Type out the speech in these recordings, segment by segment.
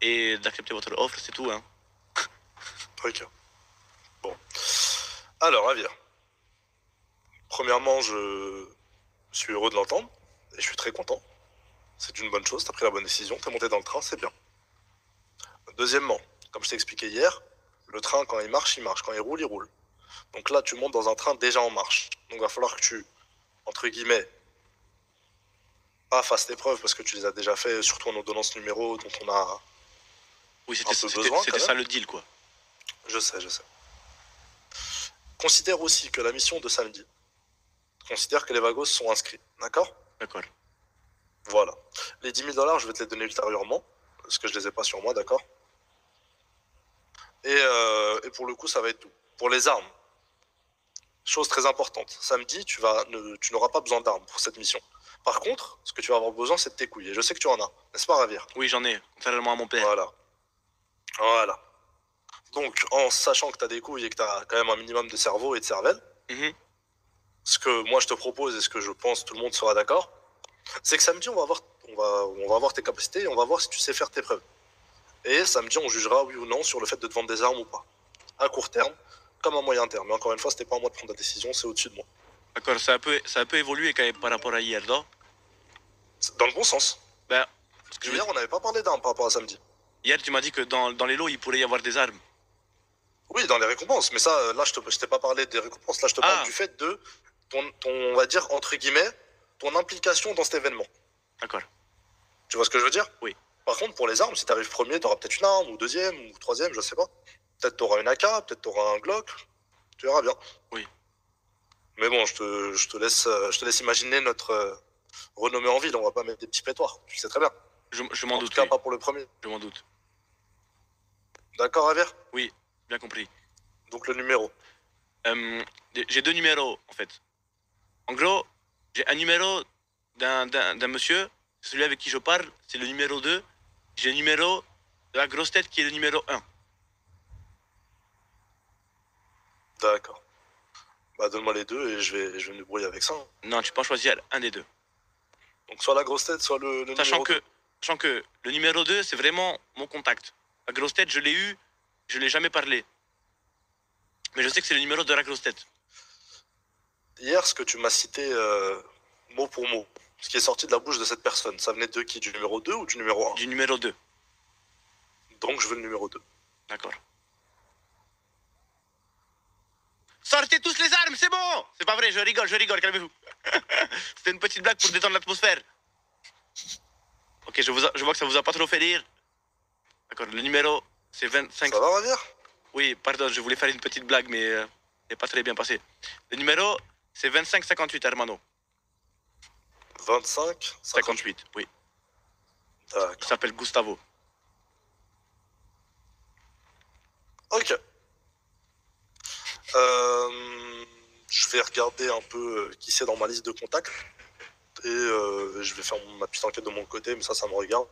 et d'accepter votre offre, c'est tout. Hein. Ok. Bon. Alors, Avir. Premièrement, je suis heureux de l'entendre et je suis très content. C'est une bonne chose, t'as pris la bonne décision, t'es monté dans le train, c'est bien. Deuxièmement, comme je t'ai expliqué hier, le train, quand il marche, il marche. Quand il roule, il roule. Donc là, tu montes dans un train déjà en marche. Donc il va falloir que tu, entre guillemets, pas fasses tes preuves parce que tu les as déjà fait, surtout en nous donnant ce numéro dont on a Oui, un peu besoin. C'était ça le deal, quoi. Je sais, je sais. Considère aussi que la mission de samedi, considère que les vagos sont inscrits, d'accord? D'accord. Voilà. Les 10 000 $, je vais te les donner ultérieurement, parce que je les ai pas sur moi, d'accord? Et pour le coup, ça va être tout. Pour les armes, chose très importante, samedi, tu n'auras pas besoin d'armes pour cette mission. Par contre, ce que tu vas avoir besoin, c'est de tes couilles. Et je sais que tu en as, n'est-ce pas, Ravir? Oui, j'en ai, contrairement à mon père. Voilà. Voilà. Donc, en sachant que tu as des couilles et que tu as quand même un minimum de cerveau et de cervelle, ce que moi je te propose et ce que je pense tout le monde sera d'accord, c'est que samedi, on va voir tes capacités et on va voir si tu sais faire tes preuves. Et samedi, on jugera oui ou non sur le fait de te vendre des armes ou pas. À court terme, comme à moyen terme. Mais encore une fois, c'était pas à moi de prendre la décision, c'est au-dessus de moi. D'accord, ça a un peu évolué quand même par rapport à hier, non? C'est dans le bon sens. Ben, parce que hier, on n'avait pas parlé d'armes par rapport à samedi. Hier, tu m'as dit que dans les lots, il pourrait y avoir des armes. Oui, dans les récompenses. Mais ça, là, je t'ai pas parlé des récompenses. Là, je te parle du fait de ton, on va dire, entre guillemets, ton implication dans cet événement. D'accord. Tu vois ce que je veux dire? Oui. Par contre, pour les armes, si t'arrives premier, t'auras peut-être une arme, ou deuxième, ou troisième, je sais pas. Peut-être t'auras une AK, peut-être t'auras un Glock. Tu verras bien. Oui. Mais bon, je te laisse imaginer notre renommée en ville. On va pas mettre des petits pétoirs. Tu le sais très bien. Je m'en doute. En tout cas, pas pour le premier. Je m'en doute. D'accord, Javier? Oui, bien compris. Donc le numéro. J'ai deux numéros, en fait. En gros, j'ai un numéro d'un monsieur, celui avec qui je parle, c'est le numéro 2. J'ai le numéro de la grosse tête qui est le numéro 1. D'accord. Bah donne-moi les deux et je vais me débrouiller avec ça. Non, tu peux en choisir un des deux. Donc soit la grosse tête, soit le numéro 2. Sachant que le numéro 2, c'est vraiment mon contact. La grosse tête, je l'ai eu, je l'ai jamais parlé. Mais je sais que c'est le numéro de la grosse tête. Hier, ce que tu m'as cité mot pour mot, ce qui est sorti de la bouche de cette personne, ça venait de qui? Du numéro 2 ou du numéro 1? Du numéro 2. Donc je veux le numéro 2. D'accord. Sortez tous les armes, c'est bon! C'est pas vrai, je rigole, calmez-vous. C'était une petite blague pour détendre l'atmosphère. Ok, je vois que ça vous a pas trop fait rire. D'accord, le numéro, c'est 25... Ça va, Ravir? Oui, pardon, je voulais faire une petite blague, mais c'est pas très bien passé. Le numéro, c'est 2558, hermano. 25-58. Oui. D'accord. Il s'appelle Gustavo. Ok. Je vais regarder un peu qui c'est dans ma liste de contacts. Et je vais faire ma petite enquête de mon côté, mais ça me regarde.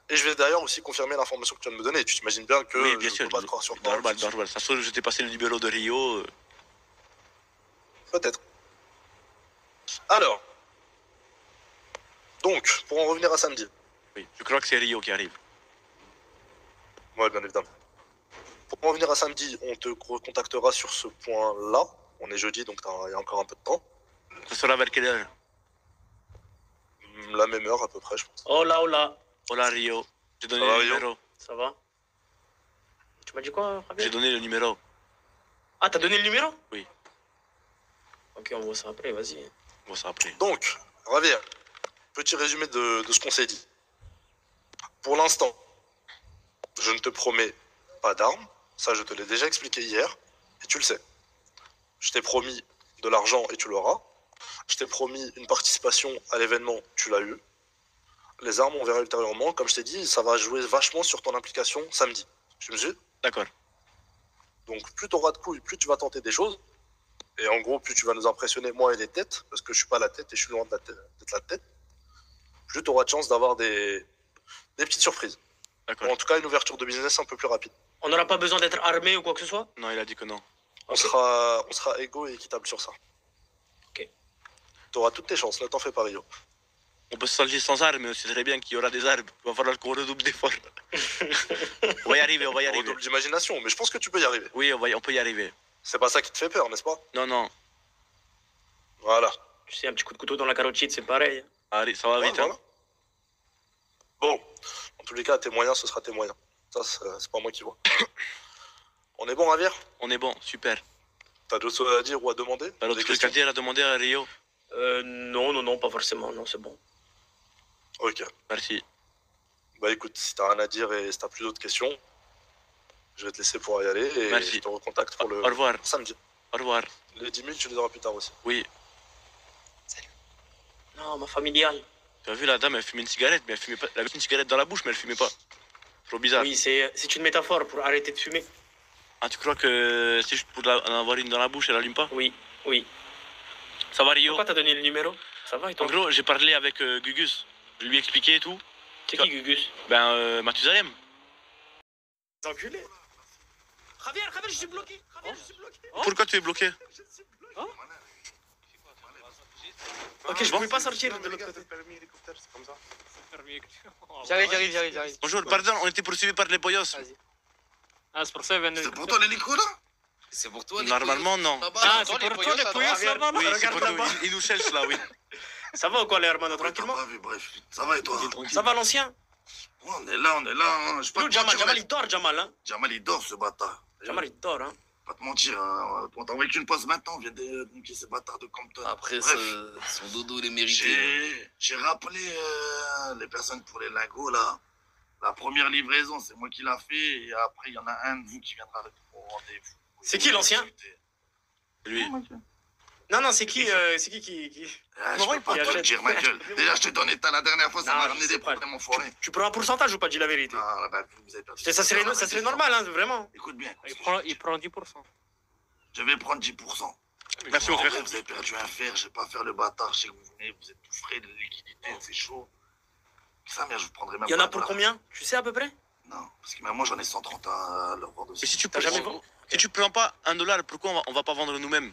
Et je vais d'ailleurs aussi confirmer l'information que tu viens de me donner. Tu t'imagines bien que oui, bien je sûr, peux pas te croire sur toi. Normal. Ça se trouve, je t'ai passé le numéro de Rio. Peut-être. Alors. Donc, pour en revenir à samedi. Oui, je crois que c'est Rio qui arrive. Ouais, bien évidemment. Pour en revenir à samedi, on te recontactera sur ce point-là. On est jeudi, donc il y a encore un peu de temps. Ça sera vers quelle heure? La même heure à peu près, je pense. Hola. Hola Rio. J'ai donné le numéro. Ça va? Tu m'as dit quoi, Javier? J'ai donné le numéro. Ah, t'as donné le numéro? Oui. Ok, on voit ça après, vas-y. On voit ça après. Donc, Javier, petit résumé de ce qu'on s'est dit. Pour l'instant, je ne te promets pas d'armes. Ça, je te l'ai déjà expliqué hier. Et tu le sais. Je t'ai promis de l'argent et tu l'auras. Je t'ai promis une participation à l'événement, tu l'as eu. Les armes, on verra ultérieurement. Comme je t'ai dit, ça va jouer vachement sur ton implication samedi. Tu me suis? D'accord. Donc, plus tu auras de couilles, plus tu vas tenter des choses. Et en gros, plus tu vas nous impressionner, moi et les têtes, parce que je suis pas la tête et je suis loin d'être la tête, plus tu auras de chance d'avoir des petites surprises. D'accord. En tout cas, une ouverture de business un peu plus rapide. On n'aura pas besoin d'être armé ou quoi que ce soit? Non, il a dit que non. On sera égaux et équitable sur ça. Ok. Tu auras toutes tes chances, ne t'en fais pas, Rio. On peut se soigner sans armes, mais on sait très bien qu'il y aura des armes. Il va falloir qu'on redouble d'efforts. On va y arriver, on va y On arriver. redouble d'imagination, mais je pense que tu peux y arriver. Oui, on peut y arriver. C'est pas ça qui te fait peur, n'est-ce pas? Non, non. Voilà. Tu sais, un petit coup de couteau dans la carotide, c'est pareil. Allez, ça va Ouais, vite. voilà. Hein. Bon, en tous les cas, tes moyens, ce sera tes moyens. Ça, c'est pas moi qui vois. On est bon, Javier? On est bon, super. T'as d'autres choses à dire ou à demander? T'as l'autre truc à dire à demander à Rio? Non, pas forcément, non, c'est bon. Ok. Merci. Bah écoute, si t'as rien à dire et si t'as plus d'autres questions, je vais te laisser pour y aller et Merci. je te recontacte pour le Au revoir. samedi. Au revoir. Les 10 minutes, tu les auras plus tard aussi. Oui. Non, ma familiale. Tu as vu, la dame, elle fumait une cigarette, mais elle fumait pas. Elle avait une cigarette dans la bouche, mais elle fumait pas. Trop bizarre. Oui, c'est une métaphore pour arrêter de fumer. Ah, tu crois que c'est juste pour en avoir une dans la bouche, elle allume pas? Oui, oui. Ça va, Rio? Pourquoi t'as donné le numéro? Ça va et En toi? gros, j'ai parlé avec Gugus. Je lui ai expliqué et tout. C'est qui Gugus? Ben, Mathusalem. Enculé. Javier, je suis bloqué. Javier, je suis bloqué. Pourquoi tu es bloqué? Ok, je pouvais pas sortir de l'autre côté. J'arrive. Bonjour, pardon, on était poursuivis par les boyos. Vas-y. Ah, c'est pour ça, Van. C'est pour toi l'hélico là? C'est pour toi Normalement, non. Ah, c'est pour toi les pouilles, ça va, Oui, c'est regarde pour nous. là-bas. Ils nous cherchent là, oui. Ça va ou quoi, les hermanos, T'as tranquillement? pas vu, bref. Ça va et toi? Ça va, l'ancien? Ouais, on est là. Hein. Je sais pas Nous, te Jamal, mentir, Jamal, mais- il dort, Jamal, hein? Jamal, il dort ce bâtard. Jamal, il dort, hein? Pas te mentir, hein. On t'a envoyé qu'une pause maintenant. On vient de niquer ces bâtards de Compton. Après, Bref. son dodo, il est mérité. J'ai rappelé les personnes pour les lingots là. La première livraison, c'est moi qui l'a fait. Et après, il y en a un de vous qui viendra avec mon rendez-vous. C'est qui, l'ancien? Lui. Non, c'est qui qui... Ah, je Non, peux il pas te achète. le dire, ma gueule. Déjà, je t'ai donné la dernière fois, ça Non, m'a je ramené sais des pas. problèmes enfoirés. Tu prends un pourcentage ou pas, dis la vérité? Ah, bah, vous avez perdu. Ça serait normal, hein, vraiment. Écoute bien. Il prend 10%. Je vais prendre 10%. Merci, mon En frère. vrai, vous avez perdu un fer, je vais pas faire le bâtard. Je sais que vous venez, vous êtes tout frais de liquidité, c'est chaud. Ça, merde, je vous prendrai même Il y en pas a pour de là. combien? Tu sais à peu près? Non, parce que même moi, j'en ai 130 à leur vendre aussi. Mais si tu T'as prends, jamais vendu? si tu prends pas $1, pourquoi on va pas vendre nous-mêmes?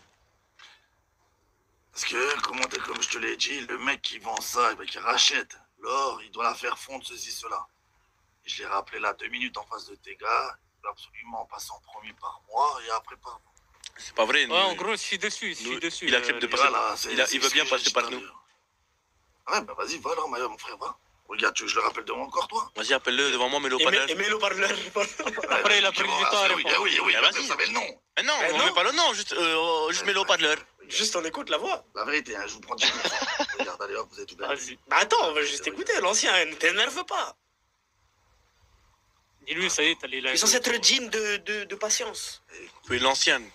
Parce que, comme je te l'ai dit, le mec qui vend ça, eh ben, qui rachète l'or, il doit la faire fondre, ceci, cela. Et je l'ai rappelé là 2 minutes en face de tes gars. Il doit absolument passer en premier par moi et après par vous. C'est pas vrai. Ouais, en gros, je suis dessus. il accepte de passer. Voilà, il veut bien passer par nous. Ouais, bah vas-y, va alors, mon frère, va. Regarde, tu veux que je le rappelle devant encore, toi? Vas-y, appelle-le devant moi, mets-le au parleur. Et mets-le parleur. Après, il a pris du temps à Oui, répondre. oui, Ah, bah, vas-y. vous savez le nom. Mais non, Mais on non. met pas le nom, juste mets-le au parleur. Juste on écoute la voix. La vérité, hein, je vous prends 10%. Regarde, allez hop, vous êtes tout bien. Vas-y. Bah attends, on va juste écouter, l'ancien, ne t'énerve pas. Dis-lui, ça y est, t'as les Il est censé être digne de patience. Tu es l'ancienne.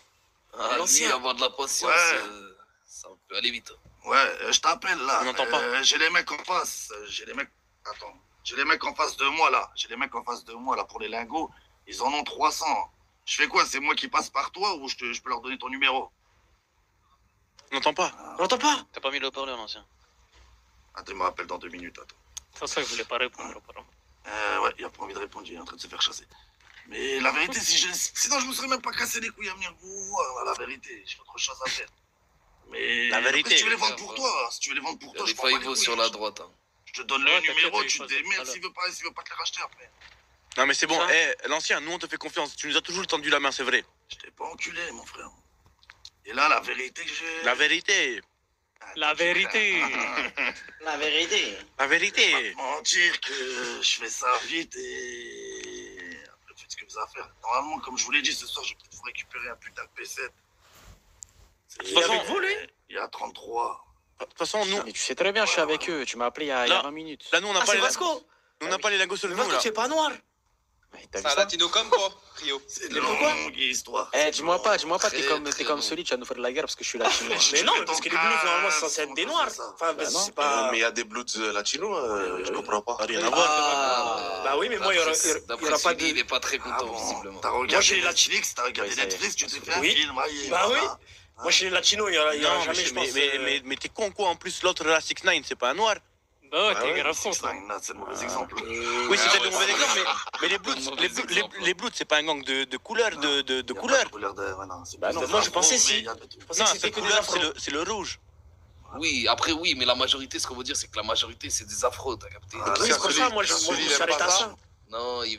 Ah, lui, L'ancien. avoir de la patience, Ouais. ça peut aller vite. Ouais, je t'appelle là. On n'entend pas. J'ai les mecs en face. Attends. J'ai les mecs en face de moi là. J'ai les mecs en face de moi là pour les lingots. Ils en ont 300. Je fais quoi? C'est moi qui passe par toi ou je peux leur donner ton numéro? On n'entend pas. On l'entend pas? T'as pas mis le haut-parleur, l'ancien? Attends, il me rappelle dans 2 minutes. Attends. C'est pour ça que je voulais pas répondre, apparemment. Ouais, il a pas envie de répondre. Il est en train de se faire chasser. Mais la vérité, sinon je me serais même pas cassé les couilles à venir vous voir. La vérité, j'ai autre chose à faire. Mais La vérité. après, si tu veux les vendre pour toi, si tu veux les vendre pour Il y a toi, des je prends pas les failles couilles, sur hein. la droite. Hein. Je te donne Ouais, le t'inquiète, numéro, il tu faut te ça, démerdes voilà. s'il veut pas te les racheter après. Non, mais c'est bon. Ça. L'ancien, nous on te fait confiance. Tu nous as toujours tendu la main, c'est vrai. Je t'ai pas enculé, mon frère. Et là, la vérité que j'ai. La vérité. La vérité. La vérité. La vérité. Pas te mentir que je fais ça vite et. Après, faites ce que vous avez à faire. Normalement, comme je vous l'ai dit, ce soir, je vais peut-être vous récupérer un putain de P7. Il est avec vous, lui? Il y a 33. De toute façon, nous, Mais tu sais très bien, je suis avec eux. Tu m'as appelé il y a 20 minutes. là, nous on n'a Ah, pas c'est les Vasco? nous, on n'a pas les lingots sur le nous Vasco, là. tu es pas noir. Mais t'as vu C'est un ça? latino comme quoi, Rio? C'est une Mais pourquoi longue histoire. Eh, dis-moi pas, Très, t'es comme long. celui, tu vas nous faire de la guerre parce que je suis latino. Mais non, parce que les blues, normalement, c'est censé être des noirs. Enfin, Bah non. c'est pas... Mais il y a des Bloods latinos, je comprends pas. Rien à voir. Ah, Bah oui, mais moi, il y aura d'après pas de... Sully, il est pas très Ah content, bon, visiblement. t'as Moi, regardé j'ai la- Netflix, t'as regardé Oui, ça y est. Netflix, tu t'es fait un Oui. film. Allez, Bah voilà. oui. Moi, chez les latinos, il y aura Non, jamais, je pense... mais t'es con quoi en plus, l'autre là, 6 9 c'est pas un noir. Bah ouais, Ah t'es ouais, grave con, c'est ça. ça, c'est le mauvais exemple. Oui, c'est peut-être le mauvais exemple, mais les Bloods, les Bloods, c'est pas un gang de couleurs, de couleurs. Couleur de. Ouais, non, c'est Bah non, pas moi, ça. je pensais Mais si. il y a de tout. Je pensais Non, que c'était cette que des couleur, afros. c'est le rouge. Oui, après, oui, mais la majorité, ce qu'on veut dire, c'est que la majorité, c'est des afros, t'as capté? Ah, Oui, c'est pour ça, moi, je celui, me il suis aime arrêté pas à ça. ça. Non, il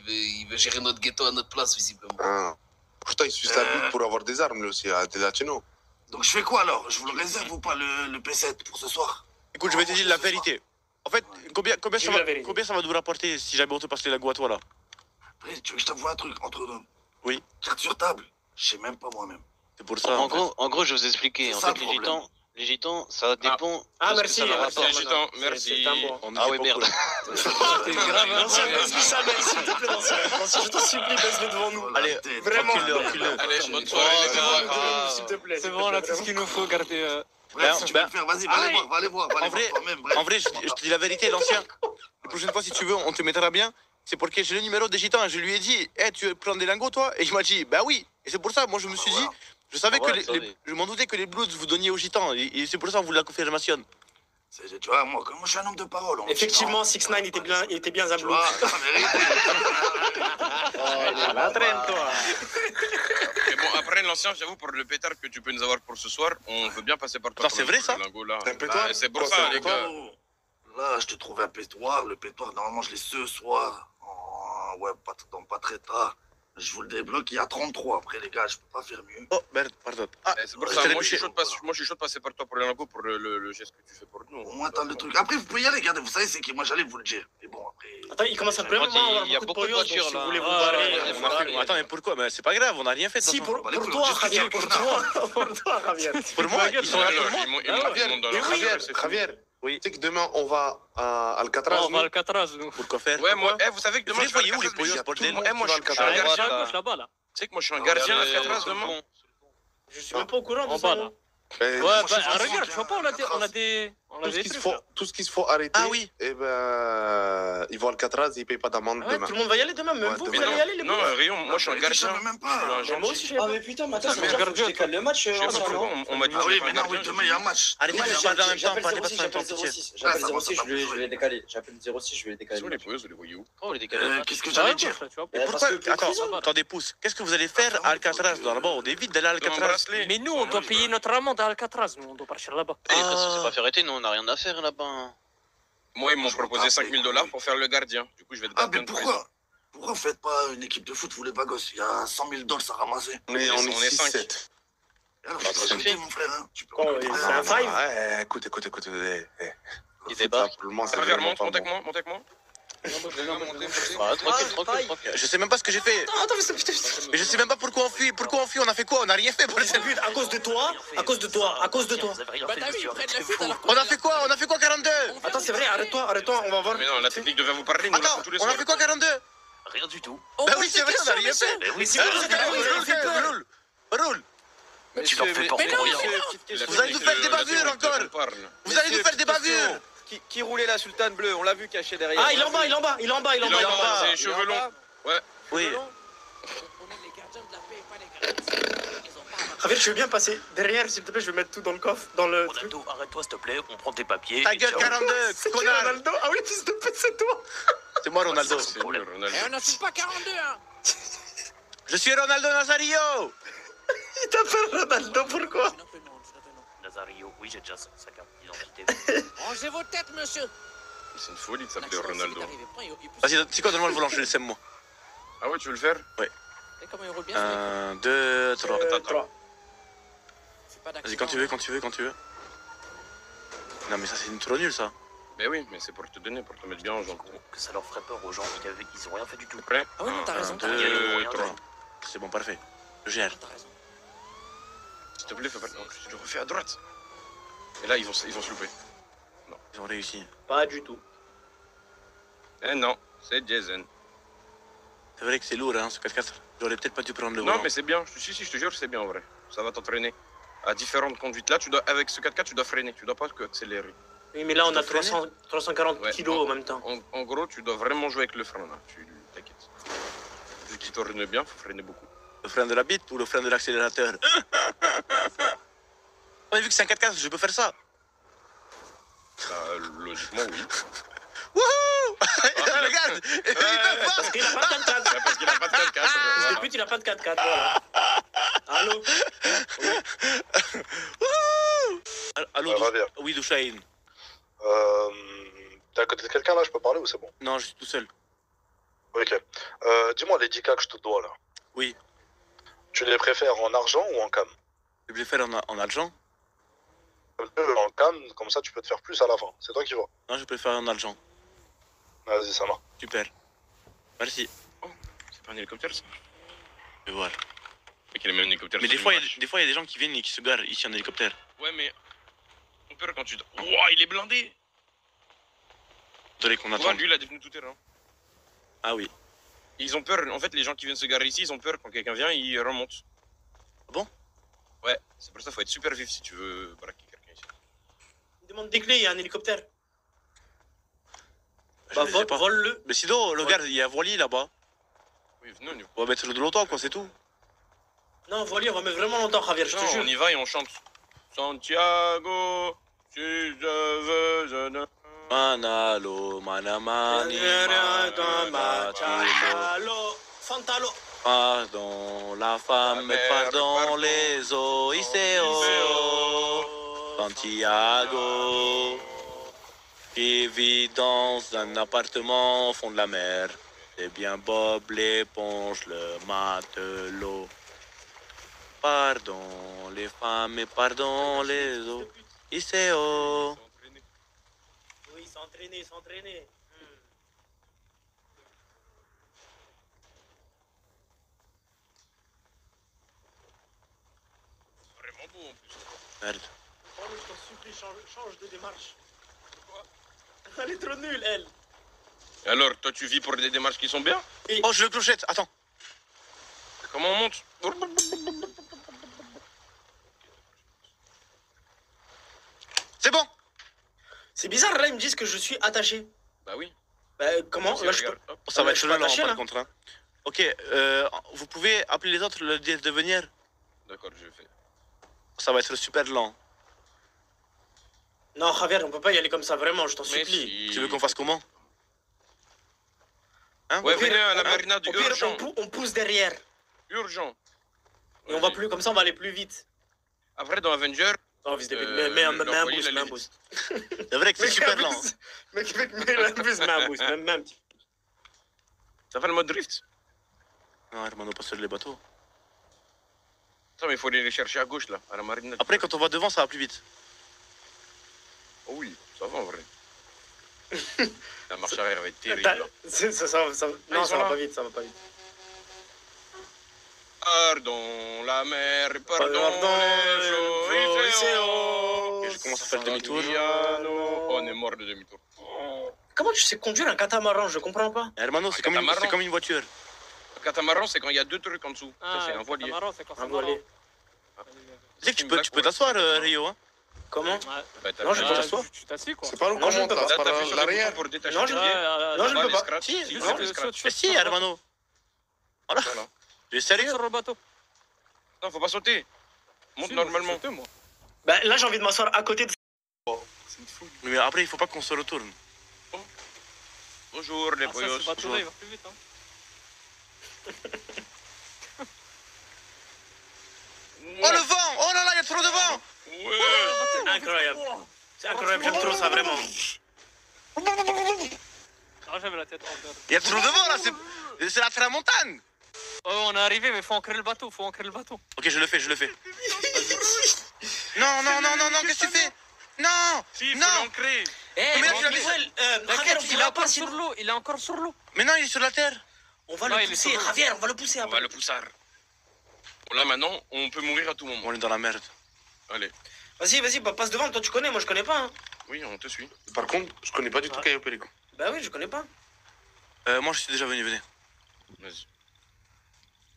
veut gérer notre ghetto à notre place, visiblement. Ah. Pourtant, il suit sa bite pour avoir des armes, lui aussi, à des latinos. Donc je fais quoi alors? Je vous le réserve ou pas le P7 pour ce soir? Écoute, je vais te dire la vérité. En fait, combien Dis la vérité. ça va nous rapporter si jamais on te passe les lagos à toi là? Après, tu veux que je t'avoue un truc entre nous? Oui. Carte sur table? Je sais même pas moi-même. C'est pour ça. En gros, je vais vous expliquer. C'est En ça, fait, le problème. les gitans, ça dépend. Ah, de ce que merci. ça leur Merci, rapporte. maintenant. merci. C'est un bon. On Ah était ouais, pas merde. cool. T'es grave, hein. L'ancien, baisse-lui sa mère, s'il te plaît, l'ancien. L'ancien, je t'en supplie, baisse-le devant nous. Oh, la Allez, tête. Vraiment. Encule-le. Allez, bonne soirée, les Devant nous, gars. s'il te plaît. C'est bon, là, tout ce qu'il nous faut, garder. Bref, si tu veux ben, le faire, vas-y, va aller voir, va aller voir, va En aller vrai, voir toi-même. Bref. En vrai, je te dis la vérité, l'ancien. La prochaine fois, si tu veux, on te mettra bien. C'est parce que j'ai le numéro des gitans. Je lui ai dit, tu veux prendre des lingots, toi? Et il m'a dit, bah oui. Et c'est pour ça, moi, je me suis dit, je savais Ah que ouais, attendez. je m'en doutais que les Bloods vous donniez aux gitans. Et c'est pour ça qu'on vous la confirmation. Tu vois, moi, je suis un homme de parole. on- Effectivement, 6ix9ine était bien un Tu blue. vois, la vérité. La traîne, toi. Mais bon, après, l'ancien, j'avoue, pour le pétard que tu peux nous avoir pour ce soir, on veut bien passer par toi. Attends, c'est vrai, ça? Un pétoir? C'est pour Quoi, ça, c'est un les pétoir? gars. Là, je te trouve un pétoir. Le pétoir, normalement, je l'ai ce soir. Ouais, pas très tard. Je vous le débloque, il y a 33. Après, les gars, je peux pas faire mieux. Oh, merde, pardon. Ah, C'est pour je ça, t'ai moi je, suis bouché. chaud de je suis chaud de passer par toi pour les lingots, pour le geste que tu fais pour nous. Au moins, t'as le truc. Après, vous pouvez y aller, regardez, vous savez, c'est qui moi, j'allais vous le dire. Mais bon, après. Attends, il commence à vraiment Il y a avoir beaucoup de beaucoup de pognon, donc voitures, si là. vous voulez vous Ah, barrer... ouais, On a fait- Attends, mais pourquoi? Mais c'est pas grave, on n'a rien fait. de toute Si, façon. pour Allez, toi, juste Javier, dire pour que toi, pour toi, Javier. Pour moi, ils sont là pour moi. Ils montent dans leur Javier, c'est fini. Javier, Oui. tu sais que demain, on va à Alcatraz, On va nous? à Alcatraz, nous. Pourquoi faire? Ouais, moi, vous savez que demain Vous je vais à voyez où les Alcatraz, pollos, mais bordel? tout le monde- moi, je suis Alcatraz. un À gardien. gauche, là-bas, là. Tu sais que moi, je suis un gardien à Alcatraz Sur le demain. pont. Je suis même pas au courant de En ça. bas, moi. là. Ben, Ouais, je suis bah, Vincent regarde, qui tu vois pas, on a des tout ce qu'il trucs, faut, là. tout ce qu'il faut arrêter. Ah oui. Et ben, ils vont à Alcatraz, ils payent pas d'amende Ah ouais, demain. tout le monde va y aller demain, même Ouais, vous, demain. vous allez y aller, les Non, gars. Rayon, moi je suis un Je gardien. savais même Je suis pas. un Mais moi gentil. aussi, je savais pas. putain, mais attends, ça veut dire que je décale le match Je sais pas pourquoi, on m'a dit Ah que oui, j'étais mais un non, gardien, oui, j'ai demain, il y a un match. Arrêtez de parler en même temps, parlez pas de ça en temps, pitié. Ah, ça va, ça va, je vais les décaler. J'appelle 06, je vais les Ils décaler. sont les poils, les voyous. Oh, les décalés. Qu'est-ce que Ça j'allais va, dire? tu vois. Et pourquoi? Attends, attendez, pouce. Qu'est-ce que vous allez faire à Alcatraz? D'abord, on évite d'aller à Dans mon Alcatraz. bracelet. Mais nous, on doit payer notre amende à Alcatraz. Nous, on doit partir là-bas. Eh, parce que c'est pas fait arrêter, nous, on n'a rien à faire là-bas. Moi, ils m'ont proposé 5 000 $ pour faire le gardien. Du coup, je vais être Ah, gardien mais de prison. pourquoi vous faites pas une équipe de foot, vous les bagosses? Il y a 100 000 $ à ramasser. On est On est 6-7. Alors, Bah, tu peux c'est recruter, fait. mon frère, hein. Tu peux Oh, recruter. c'est un five. Ouais, écoute. Il débarque. Simplement, c'est Reviens, vraiment monte pas avec bon. moi, monte avec moi. Ah, tranquille. Je sais même pas ce que j'ai fait. Attends, mais putain, Mais je sais même pas pourquoi on fuit. Pourquoi on fuit? On a fait quoi? On a rien fait. c'est but à cause de toi, à cause de toi, à cause de toi. On a fait quoi? On a fait quoi 42? Attends, c'est vrai, arrête-toi, on va voir. Mais non, la technique devait vous parler, nous, on l'a Attends, fait tous les on a soirs. fait quoi 42? Rien du tout. Bah oui, c'est vrai, on a rien fait. Mais c'est pour ça que vous avez fait peur. Roule, roule. Tu leur fais pas rien. Vous allez nous faire des bavures encore. Vous allez nous faire des bavures. Qui roulait la sultane bleue? On l'a vu caché derrière. Ah, il est en bas, il est en bas, il est en bas, il est en Il est bas. en bas, c'est les cheveux longs. Oui. Javier, tu veux bien passer derrière, s'il te plaît, je vais mettre tout dans le coffre, dans le truc. Ronaldo, arrête-toi s'il te plaît, on prend tes papiers. Ta et gueule ciao. 42, C'est qui connard. Ronaldo? Ah oui, fils de pute, c'est toi. C'est moi Ronaldo. C'est lui, Ronaldo. on n'assume pas 42, hein. Je suis Ronaldo Nazario. Il t'appelle Ronaldo, pourquoi? Nazario, oui, j'ai déjà sa carte d'identité. Rangez vos têtes, monsieur. C'est une folie de s'appeler Ronaldo. Vas-y, c'est quoi, donne-moi le volant, je le sème moi. Ah ouais, tu veux le faire? 1, 2, 3. Trois. Vas-y, quand tu veux. Non, mais ça, c'est trop nul, ça. Mais oui, mais c'est pour te donner, pour te mettre bien en jambe. Que ça leur ferait peur aux gens, ils ont rien fait du tout. Prêt? Ah ouais, non, t'as raison, 1, t'as 2, raison. 3. C'est bon, parfait. Je gère. T'as raison. S'il te plaît, fais pas le... Je le refais à droite. Et là, ils vont se louper. Ils ont réussi. Pas du tout. Eh non, c'est Jason. C'est vrai que c'est lourd, hein, ce 4x4. J'aurais peut-être pas dû prendre le Non, volant. mais c'est bien. Si, je te jure, c'est bien en vrai. Ça va t'entraîner. À différentes conduites. Là, avec ce 4x4, tu dois freiner. Tu dois pas accélérer. Oui, mais là, on a Tu dois 340 Ouais, kilos en même temps. En gros, tu dois vraiment jouer avec le frein là. T'inquiète. Vu qu'il tourne bien, faut freiner beaucoup. Le frein de la bite ou le frein de l'accélérateur? Mais vu que c'est un 4x4, je peux faire ça. Bah, logiquement, oui. Wouhou. Regarde, ils peuvent pas. Parce qu'il a pas de 4x4. C'est parce qu'il a pas de 4x4. Fils de pute, il a pas de 4x4, voilà. Allô? Wouhou. Allô, Ouais, va bien. oui, Douchaïn. T'es à côté de quelqu'un là, je peux parler ou c'est bon? Non, je suis tout seul. Ok. Dis-moi les 10K que je te dois là. Oui. Tu les préfères en argent ou en cam? Je vais faire en argent. En cam, comme ça tu peux te faire plus à la fin. C'est toi qui vois. Non, je préfère en argent. Vas-y, ça marche. Super. Merci. C'est pas un hélicoptère ça. Je vais voir. Ok, le même hélicoptère. Mais sur des fois, le il match. y a des gens qui viennent et qui se garent ici en hélicoptère. Ouais, mais. On peur quand tu. Ouah, il est blindé. Désolé qu'on Ouais, attend. lui, il a défini tout terrain. Ah oui. Ils ont peur, en fait, les gens qui viennent se garer ici, ils ont peur quand quelqu'un vient, ils remontent. Ah bon? Ouais, c'est pour ça qu'il faut être super vif si tu veux braquer quelqu'un ici. Demande des clés, il y a un hélicoptère. Je Bah, les ai pas. vole-le. Mais sinon, regarde, il y a Voilier là-bas. Oui, venez, nous. On va mettre de l'auto, quoi, c'est tout. Non, voilier, on va mettre vraiment longtemps, Javier, je te Non, jure. on y va et on chante. Santiago, si je veux, je ne. Manalo, manamani, Fantalo, Fantalo. pardon, la femme, pardon, les eaux, Iseo, Santiago, qui vit dans un appartement au fond de la mer. C'est bien Bob l'éponge, le matelot. Pardon, les femmes et pardon, les eaux, Iseo. Oui, s'entraîner, s'entraîner. Vraiment beau en plus. Merde. Oh, je t'en supplie, change de démarche. Elle est trop nulle, elle. Et alors, toi, tu vis pour des démarches qui sont bien? Oh, je le clochette, attends. Comment on monte? C'est bon. C'est bizarre, là, ils me disent que je suis attaché. Bah oui. Bah, comment? Là, je peux... Regarde, hop. Ça va être je suis chelou là, attaché, par là. contre. Hein. Ok, vous pouvez appeler les autres, leur dire de venir. D'accord, je fais. Ça va être super lent. Non, Javier, on peut pas y aller comme ça, vraiment, je t'en Mais supplie. si. Tu veux qu'on fasse comment? Hein? Ouais, Au pire, venez à la hein, marinade, Au pire, urgent. on pousse derrière. Urgent. Et on va plus, comme ça, on va aller plus vite. Après, dans Avenger, Oh, vis de le un voilier, boost, il mets un allait boost. C'est vrai que c'est super lent. Mec, mets un boost, mets un boost, même un petit. ça fait le mode drift. Non, Hermano, pas sur les bateaux. Attends, mais il faut aller les chercher à gauche, là, à la marinade. Après, quand on va devant, ça va plus vite. Oh oui, ça va en vrai. La marche arrière va être terrible. là. Non, ils ça sont va là. pas vite, ça va pas vite. Pardon, la mer, pardon, les eaux, Et je commence à faire le demi-tour. Oh, on est mort de demi-tour. Comment tu sais conduire un catamaran? Je comprends pas. Hermano, c'est comme, catamaran. c'est comme une voiture. Le catamaran, c'est quand il y a deux trucs en dessous. Ah, Ça, c'est un voilier. Catamaran, c'est quand Un c'est voilier. marrant. Tu sais que tu peux t'asseoir, Rio. Hein? Comment? Ouais. Bah, t'as Non, vu, je là, peux là, t'asseoir. Tu t'assieds quoi. C'est pas le Non, je comment, peux pas. c'est t'appuies par sur le l'arrière. bouton pour détacher Non, le je pied. peux pas. Non, je Pas peux les pas. scratchs. Si, Si, non, c'est non, des scratchs. Si, Hermano. Voilà. Voilà. Tu es sérieux? Sur le bateau. Non, faut pas sauter. Monte Si, normalement. c'était moi. Bah, là, j'ai envie de m'asseoir à côté de. Mais après, il faut pas qu'on se retourne. Bonjour les Ah, ça, poyos. ce bateau-là, il va plus vite. Hein. Oh le vent! Oh là là, il y a trop de vent! Ouais. C'est incroyable. C'est incroyable, j'aime trop ça, vraiment. Ah, j'avais la tête en l'air. Il y a trop de vent là, c'est la tramontane! Oh, on est arrivé, mais faut ancrer le bateau, faut ancrer le bateau. Ok, je le fais, je le fais. Non, non, non, non, non, qu'est-ce que tu fais? Non! Si, faut Non! l'ancrer. Eh, Mais là, mais tu l'avais- Miguel, Javier, T'inquiète, on il est va encore pas sur l'eau, il est encore sur l'eau. Mais non, il est sur la terre! On va Non, le il est pousser, sur le- Javier, on va le pousser On après. va le pousser. Bon, là maintenant, on peut mourir à tout moment. On est dans la merde. Allez. Vas-y, vas-y, bah, passe devant, toi tu connais, moi je connais pas. Hein. Oui, on te suit. Par contre, je connais pas du tout Cayo Perico. Bah oui, je connais pas. Moi, je suis déjà venu, venez. Vas-y.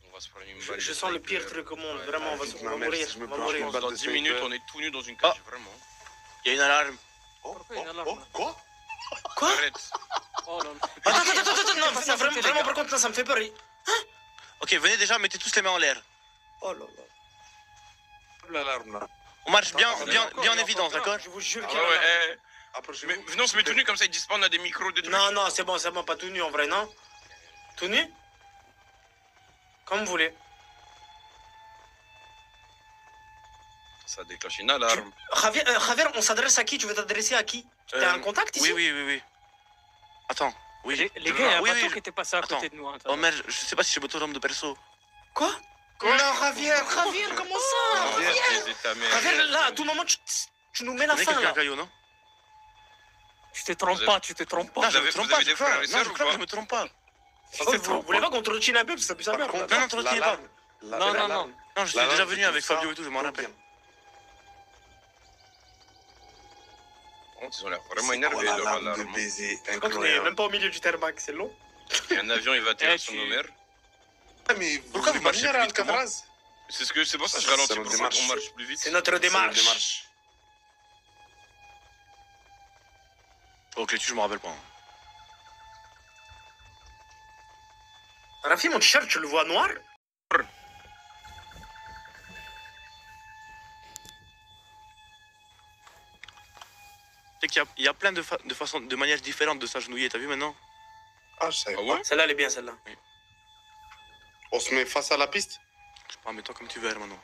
On va se prendre une balle. Je de sens le sniper. pire truc au monde, Ouais. vraiment, on va Non, mourir, merci, je me on va branche mourir. mon balle Dans de 10 minutes, sniper. on est tout nu dans une cage, vraiment. Il y a une alarme. Oh, Pourquoi il y a une alarme, là quoi? Quoi? Arrête. Oh là là. Attends, non, Passez à vraiment, côté, les vraiment, gars. par contre, là, ça me fait peur. Ok, venez déjà, mettez tous les mains en l'air. Oh là là. L'alarme là. On marche bien, Ah, bien, encore, bien en il est évidence, encore d'accord? Je vous jure Ah qu'il y ouais, a ouais, un- eh. Approchez-vous. Mais venons, on se met tout nu comme ça, ils disent pas, on a des micros, des trucs. Non, non, c'est bon, pas tout nu en vrai, non? Tout nu? Comme vous voulez. Ça déclenche une alarme. Javier, on s'adresse à qui? Tu veux t'adresser à qui? T'as un contact ici? Oui. Attends, oui. Les gars, il y a un Oui, bateau oui. qui était passé à côté Attends. de nous. Hein, Omer, je sais pas si j'ai votre nombre de perso. Quoi? Non, Javier, comment ça? Javier, là, à tout moment, tu nous mets la Vous fin, quelqu'un là. Caillou, non? Tu te trompes pas, tu te trompes pas. Non, je me avez- trompe vous pas, avez je des crois. frères et Non, sœurs je ou crois que pas je me trompe pas. Vous voulez pas qu'on te retire un peu, parce que ça pue sa mère. Par contre, Non, tranquille, pas. Non. Non, je suis déjà venu avec Fabio et tout, je m'en rappelle. Ils ont l'air vraiment énervés, leur de alarme. baiser Quand on est incroyable. même pas au milieu du tarmac, c'est long. Et un avion, il va atterrir Eh, sur tu- nos mers. Ah, mais Pourquoi vous marchez plus vite que moi? Alcatraz? C'est pour ça que je C'est ralentis, notre pour ça démarche. qu'on marche plus vite. C'est notre démarche. Ok, je me rappelle pas. Rafi, mon t-shirt, tu le vois noir? Tu sais qu'il y a plein de façons, de manières différentes de s'agenouiller, t'as vu maintenant? Ah, je savais Ah pas. ouais? Celle-là, elle est bien, celle-là. On se met face à la piste? Je sais pas, mets-toi comme tu veux, maintenant.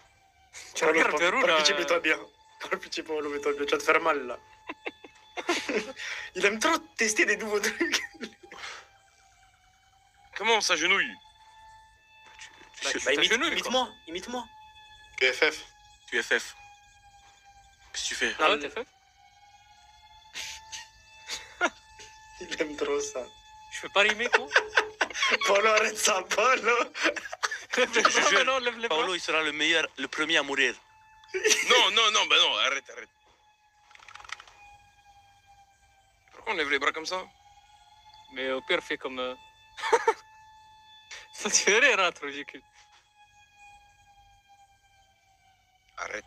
Tu regardes vers où, Par là pitié, mets-toi bien. Par pitié, Paolo, mets-toi bien. Tu vas te faire mal, là. Il aime trop tester des nouveaux trucs. Comment on s'agenouille? Tu sais, Bah, t'agenouilles, imite-moi, imite-moi. PFF. tu es FF. Qu'est-ce que tu fais? Ah ouais, t'es fait? Il aime trop ça. Je fais pas rimer, quoi. Paolo, arrête ça, Paolo. Lève les bras, jure, maintenant, lève les bras. Paolo, il sera le premier à mourir. Non, bah non, arrête. Pourquoi on lève les bras comme ça? Mais au pire, fais comme... Ça te fait rire, hein, trop ridicule. Arrête.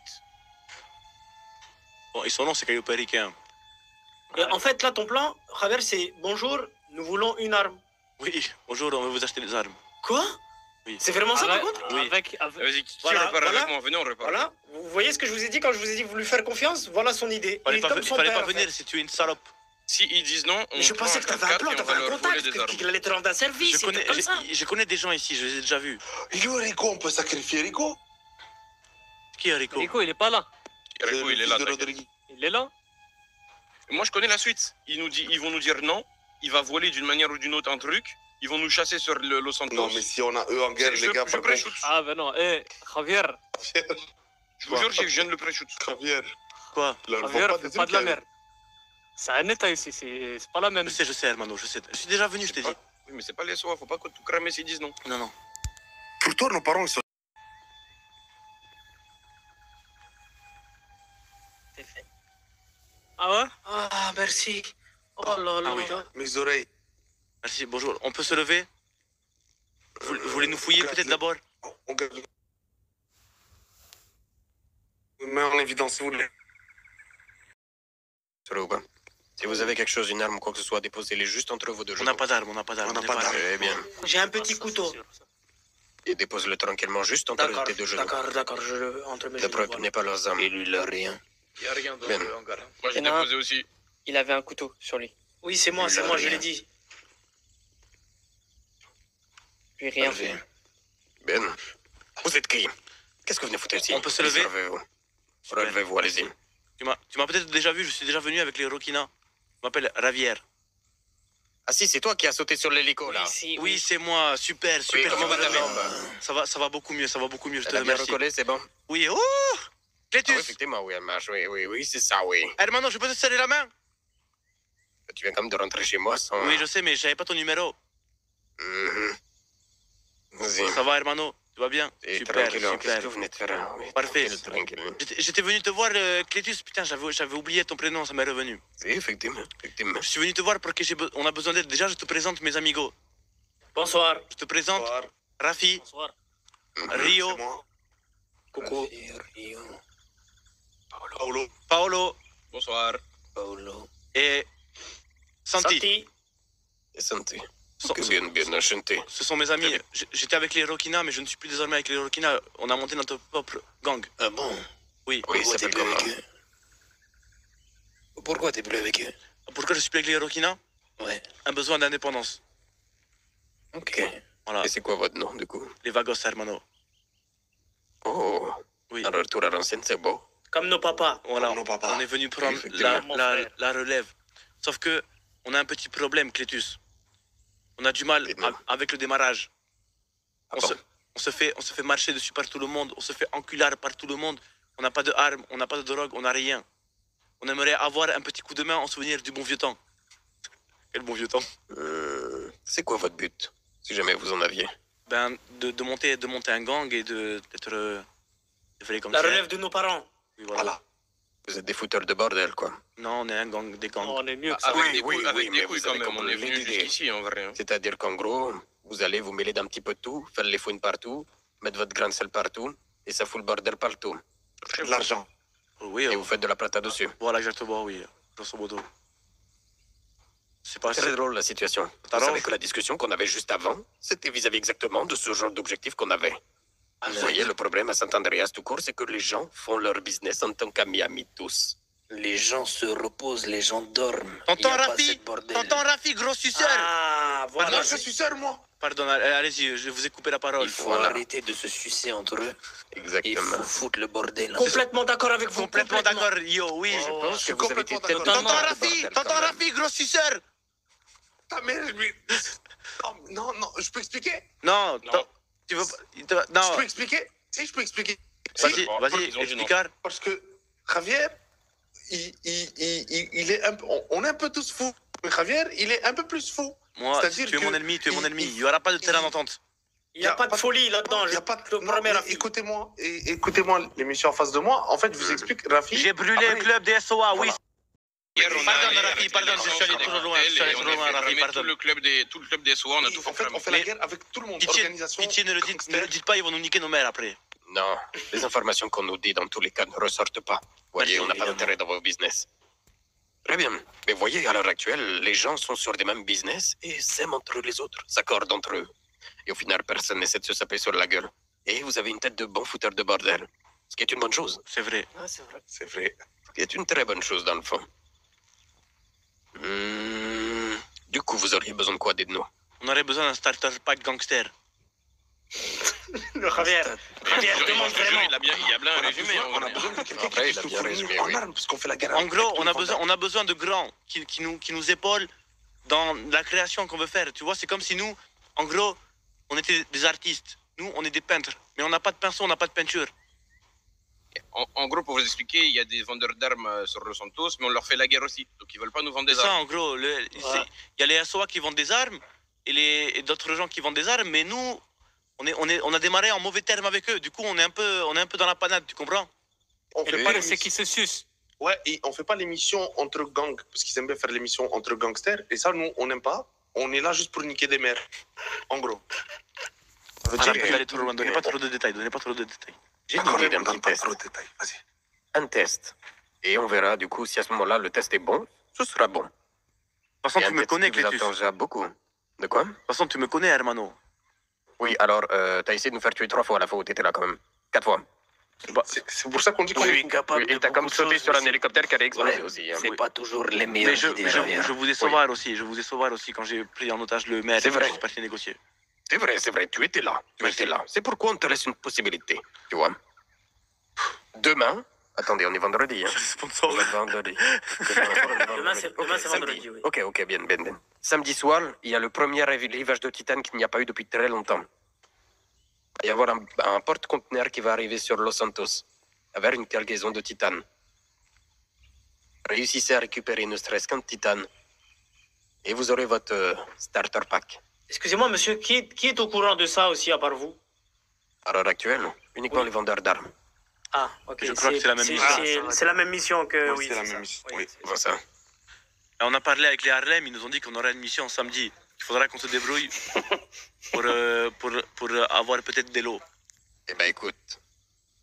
Bon, et son nom, c'est Caillou Péricain. Et en fait, là, ton plan, Javier, c'est bonjour, nous voulons une arme. Oui, bonjour, on veut vous acheter des armes. Quoi? Oui. C'est vraiment ça, par contre? Oui. Avec... Vas-y, qui Voilà, repart voilà. avec moi? Venez, on repart. Voilà, vous voyez ce que je vous ai dit quand je vous ai dit que vous lui faire confiance? Voilà son idée. Fallait Il est pas, comme il son fallait père, pas en fait. venir si tu es une salope. Si ils disent non, on Mais je prend pensais que t'avais un 4x4 plan, et on t'avais va un leur voler contact, des armes. qu'il allait te rendre un service, Je connais, comme ça. je connais des gens ici, je les ai déjà vus. Il est où Rico? On peut sacrifier Rico? Qui est Rico? Rico, il est pas là. Rico, il est fils là. de t'inquiète. Rodrigue. Il est là. Moi, je connais la suite. Ils vont nous dire non. Il va voler d'une manière ou d'une autre un truc. Ils vont nous chasser sur Los Santos. Non, mais si on a eux en guerre, les gars, je par pré-shoot. contre. Ah, ben non. Eh, Javier. Je vous jure, je viens de le pré-shoot. Javier. Quoi? Leur vend Javier, pas fais des pas de la trucs, merde. C'est un état ici, c'est pas la même. Je sais, Hermano, je sais. Je suis déjà venu, je t'ai dit. Oui, mais c'est pas les soirs. Faut pas que tout cramer s'ils disent non. Non. Pour toi, nos parents, ils sont. C'est fait. Ah ouais? Ah, merci. Oh là là. Ah oui. Mes oreilles. Merci, bonjour. On peut se lever? Vous voulez nous fouiller peut-être d'abord? On garde. On met en évidence, si vous voulez. Sarouba. Si vous avez quelque chose, une arme ou quoi que ce soit, déposez-les juste entre vos deux On genoux. n'a pas d'armes, on n'a pas d'armes. On n'a pas d'armes. Très bien. J'ai un petit couteau. Et dépose-le tranquillement juste entre D'accord, tes deux genoux. d'accord, je le entre mes Ne genoux. prenez pas leurs armes. Et lui, il a rien. Il y a rien dans Bien. le hangar. Moi, j'ai Il y en a un. déposé aussi. Il avait un couteau sur lui. Oui, c'est moi, Il a je rien. l'ai dit. Puis rien Parfait. fait. Bien. Vous êtes qui? Qu'est-ce que vous venez foutre ici? On peut se lever? Relevez-vous. Relevez-vous, allez-y. Tu m'as peut-être déjà vu, je suis déjà venu avec les Rokina. Je m'appelle Ravière. Ah si, c'est toi qui as sauté sur l'hélico, là. Oui, c'est moi, super, super. comment va ta bien. jambe? Ça va beaucoup mieux, je te Elle a bien remercie. recollé, c'est bon? Oui, oh! Ah oui, Clétus! effectivement, oui, elle marche. Oui, c'est ça, oui. Hermano, je peux te serrer la main? Tu viens quand même de rentrer chez moi sans... Oui, je sais, mais j'avais pas ton numéro. Mhm. Vas-y. Ça va, Hermano? Tu vas bien? Et Super, tranquille, qu'est-ce super. que vous venez de faire? Oui, Parfait. tranquille. J'étais venu te voir, Clétus. Putain, j'avais oublié ton prénom, ça m'est revenu. Oui, effectivement. Je suis venu te voir parce que on a besoin d'aide. Déjà, je te présente mes amigos. Bonsoir. Je te présente Bonsoir. Rafi, Bonsoir. Rio, C'est moi. Coucou. Paolo. Paolo Bonsoir. Paolo. et Santi. Santi. Et santé. Ce sont- Bien enchanté. Ce sont mes amis. J'étais avec les Rokina, mais je ne suis plus désormais avec les Rokina. On a monté notre propre gang. Ah bon? Oui. Oui, ça s'appelle comment? Pourquoi t'es plus avec eux? Pourquoi je suis plus avec les Rokina? Ouais. Un besoin d'indépendance. Ok. Voilà. Et c'est quoi votre nom, du coup? Les Vagos, hermano. Oh. Oui. Alors, tu la renseignes, c'est beau. Comme nos papas. Voilà, Nos papas. on est venu prendre Effectivement. la relève. Sauf que on a un petit problème, Clétus. On a du mal avec le démarrage. On se fait marcher dessus par tout le monde, on se fait encular par tout le monde. On n'a pas de armes, on n'a pas de drogue, on n'a rien. On aimerait avoir un petit coup de main en souvenir du bon vieux temps. Quel bon vieux temps. C'est quoi votre but, si jamais vous en aviez? Ben, de monter un gang et d'être défilé comme La ça. relève de nos parents. Oui, voilà. Vous êtes des fouteurs de bordel, quoi. Non, on est un gang, des gangs. On est mieux que ça. Avec des oui, couilles, avec mais des couilles vous quand avez même. On compris est venu l'idée. jusqu'ici en vrai. Hein. C'est-à-dire qu'en gros, vous allez vous mêler d'un petit peu de tout, faire les fouines partout, mettre votre grain de sel partout, et ça fout le bordel partout. De l'argent. Oui, Et vous faites de la plata dessus. voilà exactement, oui. Grosso modo. C'est pas C'est très drôle la situation. Vous t'arranges savez que la discussion qu'on avait juste avant, c'était vis-à-vis exactement de ce genre d'objectif qu'on avait. Vous voyez, le problème à Saint-Andreas tout court, c'est que les gens font leur business en tant qu'amis tous. Les gens se reposent, les gens dorment. T'entends, Il y a pas Rafi cette bordel. T'entends, Rafi, gros suceur Ah, voilà. Moi, je suis seul, moi. Pardon, allez-y, je vous ai coupé la parole. Il faut Voilà. arrêter de se sucer entre eux. Il Exactement. faut foutre le bordel. Complètement d'accord avec vous. Complètement d'accord, yo, oui. Je pense suis que vous avez été complètement tellement T'entends, de Rafi bordel T'entends, quand même. Rafi, gros suceur Ta mère, lui. Non, non, je peux expliquer. Non, tu veux pas... Je Non, peux expliquer. Si, je peux expliquer. vas-y, Bon, vas-y, ils ont dit non. explique. Parce que Javier, il est un peu, on est un peu tous fous. Mais Javier, il est un peu plus fou. Moi, C'est-à-dire tu es mon que ennemi, tu es mon il- ennemi. il- Il n'y aura pas de terrain d'entente. Il n'y a pas de folie là-dedans. Il y a pas de... Le non, premier mais Rafi. écoutez-moi, écoutez-moi l'émission en face de moi. En fait, je vous explique, Rafi. J'ai brûlé après- le club des SOA, oui. Voilà. Hier, on a- Pardon, hier, Rafi, avec pardon, les je suis allé vacances, trop loin, on a je suis allé fait trop loin, Rafi, cramer pardon. tout le club des SOA, on a tout fait En fait, cramer. on fait la guerre avec tout le monde. Pitié, Organisation. pitié, ne le dites pas, ils vont nous niquer nos mères après. Non, les informations qu'on nous dit dans tous les cas ne ressortent pas. Voyez, on n'a pas d'intérêt dans vos business. Très bien. Mais voyez, à l'heure actuelle, les gens sont sur des mêmes business et s'aiment entre les autres, s'accordent entre eux. Et au final, personne n'essaie de se saper sur la gueule. Et vous avez une tête de bon fouteur de bordel. Ce qui est une bonne chose. C'est vrai. Ah, c'est vrai. C'est vrai. Ce qui est une très bonne chose, dans le fond. Du coup, vous auriez besoin de quoi d'aider nous? On aurait besoin d'un starter pack gangster. Le Javier. Javier, demande Je te jure, vraiment. il a bien un résumé. On a besoin de quelqu'un Après, qui il a puisse bien nous résumé, fournir en oui. armes, parce qu'on fait la guerre. En avec gros, tous on les a besoin, vendeurs. on a besoin de grands qui nous épaulent dans la création qu'on veut faire. Tu vois, c'est comme si nous, en gros, on était des artistes. Nous, on est des peintres. Mais on n'a pas de pinceau, on n'a pas de peinture. En gros, pour vous expliquer, il y a des vendeurs d'armes sur Los Santos, mais on leur fait la guerre aussi. Donc ils veulent pas nous vendre C'est des ça, armes. en gros. Il y a les SOA qui vendent des armes et d'autres gens qui vendent des armes. Mais nous, on a démarré en mauvais termes avec eux. Du coup, on est un peu dans la panade, tu comprends? On Et fait le pas pire, c'est l'émission. qui se suce. Ouais, et on fait pas l'émission entre gangs, parce qu'ils aiment bien faire l'émission entre gangsters, et ça, nous, on n'aime pas. On est là juste pour niquer des mères. En gros. Ça veut Ah, dire peut aller trop loin. Donnez pas trop de détails. Donnez pas trop de détails. J'ai une D'accord, idée on d'un donne petit pas test. trop de détails. Vas-y. Un test. Et on verra, du coup, si à ce moment-là, le test est bon, ce sera bon. De toute façon, Et un tu me test connais, qui vous Clétus. attend De déjà beaucoup. De quoi? toute façon, tu me connais, hermano. Oui, alors, t'as essayé de nous faire tuer 3 fois à la fois où t'étais là quand même. 4 fois. C'est pour ça qu'on dit qu'on Je est suis capable Oui, et de t'as comme beaucoup de sauté choses, sur mais un hélicoptère qui allait exploser Ouais, aussi. Hein. c'est Oui. pas toujours les Mais meilleures idées, Javier. je vous ai sauveur aussi. Je vous ai sauveur aussi quand j'ai pris en otage le maire. C'est vrai. Je suis parti négocier. C'est vrai, tu étais là. Tu étais là. C'est pourquoi on te laisse une possibilité, tu vois. Demain, attendez, on est vendredi, hein. Sponsor. On est vendredi. Demain, c'est Ok, vendredi, samedi. oui. Ok, bien. Samedi soir, il y a le premier rivage de titane qu'il n'y a pas eu depuis très longtemps. Il va y avoir un porte-conteneur qui va arriver sur Los Santos, avec une cargaison de titane. Réussissez à récupérer ne serait-ce qu'un titane, et vous aurez votre starter pack. Excusez-moi, monsieur, qui est au courant de ça aussi, à part vous? À l'heure actuelle, uniquement les vendeurs d'armes. Ah, ok. Je crois que c'est la même mission. C'est la même mission que... Ouais, oui, c'est la ça. même mission, Oui, oui. c'est Voilà ça. ça. Et on a parlé avec les Harlem, ils nous ont dit qu'on aurait une mission samedi. Il faudra qu'on se débrouille pour avoir peut-être des lots. Eh ben écoute,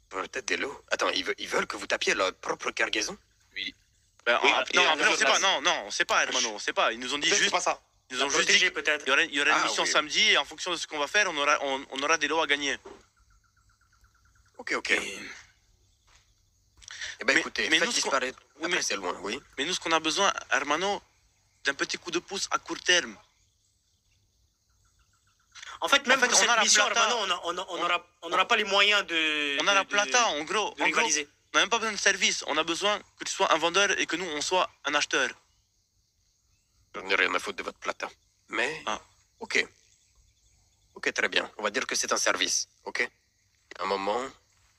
peut-être des lots. Attends, ils veulent que vous tapiez leur propre cargaison? Ben, Oui, non, et en vrai, on la sait pas. place. Non, on sait pas, hermano, on sait pas. Ils nous ont dit C'est juste, pas ça. ils nous ont La juste dit protéger, peut-être. qu'il y aurait une mission oui. samedi et en fonction de ce qu'on va faire, on aura des lots à gagner. Ok. Eh ben Mais- écoutez, mais faites nous, ce qu'on- disparaître. Oui, Après, mais- c'est loin, oui. Mais nous, ce qu'on a besoin, hermano, d'un petit coup de pouce à court terme. En fait, même En fait, pour on cette a la mission, plata. hermano, on n'aura pas les moyens de... On a la de- plata, en gros. de rivaliser. On n'a même pas besoin de service. On a besoin que tu sois un vendeur et que nous, on soit un acheteur. Je n'ai rien à foutre de votre plata. Mais, ok. Ok, très bien. On va dire que c'est un service, ok? Un moment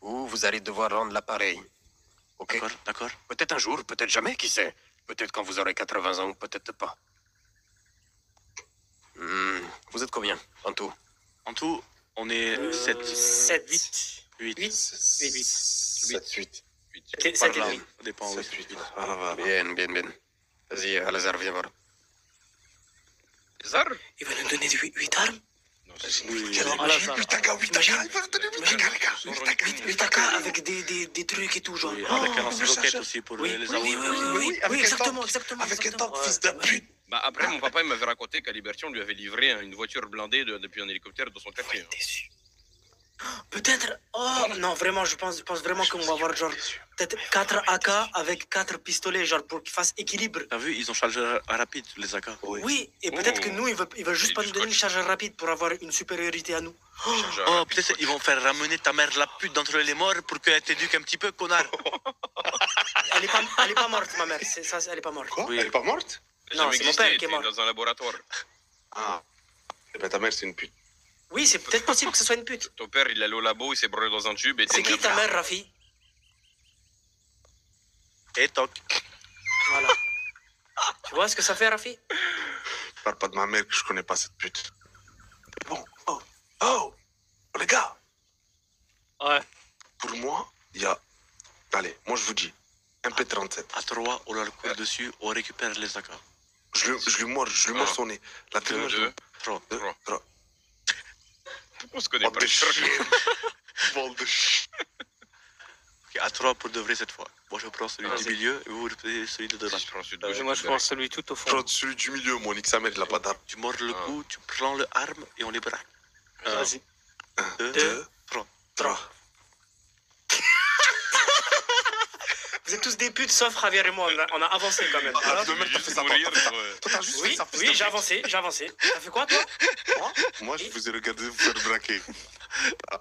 où vous allez devoir rendre l'appareil. Ok? D'accord, d'accord. Peut-être un jour, peut-être jamais, qui sait? Peut-être quand vous aurez 80 ans, ou peut-être pas. Vous êtes combien, en tout? En tout, on est 7. 7. 8. 8. 7, 8. 7 Par et là, demi. ça dépend, oui. 7, 8. Voilà, voilà. Bien, bien, bien. Vas-y, Alazar, viens voir. Les armes? Il va nous donner 8 armes. Non, c'est Oui, oui, Ah, là, ça. 8 AK, 8 AK, il va nous donner 8 AK, les gars. 8 AK avec des trucs et tout, genre. oui, avec un lance-roquette aussi pour Oui, les oui, oui, AOE. oui, avec un exactement, tank. exactement. Avec un exactement. tank, fils de pute. Bah après, mon papa il m'avait raconté qu'à Liberty, on lui avait livré une voiture blindée depuis un hélicoptère dans son quartier. hein. Déçu. Peut-être. Oh non, vraiment, je pense vraiment qu'on va avoir genre peut-être 4 AK avec 4 pistolets, genre pour qu'ils fassent équilibre. T'as vu, ils ont chargeur rapide, les AK. Oui, et peut-être que nous, ils veulent juste Et pas du nous donner une scotch. charge rapide pour avoir une supériorité à nous. Chargeur Oh, rapide, peut-être ils vont faire ramener ta mère la pute d'entre les morts pour qu'elle t'éduque un petit peu, connard. Elle est pas morte, ma mère. Ça, elle est pas morte. Quoi? Oui. Elle est pas morte? J'ai Non, jamais c'est mon existé, père qui est t'es mort. dans un laboratoire. Ah. Eh ben, ta mère, c'est une pute. Oui, c'est peut-être possible que ce soit une pute. Ton père, il allait au labo, il s'est brûlé dans un tube et C'est qui ta mère, Rafi? Et toc. Voilà. Tu vois ce que ça fait, Rafi? Parle pas de ma mère, que je connais pas cette pute. Bon, oh, les gars, Ouais. pour moi, il y a... Allez, moi, je vous dis, MP37. À 3, on leur court dessus, on récupère les AK. Je lui mords son nez. La tellement, je... 3. 3. Pourquoi on se connaît Bande pas de les chien. Bande de chien. Ok, à 3 pour de vrai cette fois. Moi je prends celui du Vas-y. milieu et vous prenez celui de devant. Je prends celui de gauche, Moi, je prends celui tout au fond. Prends celui du milieu, moi, nique sa mère, il a pas d'arme. Tu mords le cou, tu prends le arme et on les braque. Vas-y. 2, Deux. 3. 3. Vous êtes tous des putes, sauf Javier et moi. On a avancé quand même. Ah, Alors, demain, t'as fait ça, mourir, toi. ouais. Toi, t'as juste fait oui, ça, fils oui, de j'ai pute. avancé. T'as fait quoi, toi? Moi, je vous ai regardé vous faire braquer. Ah.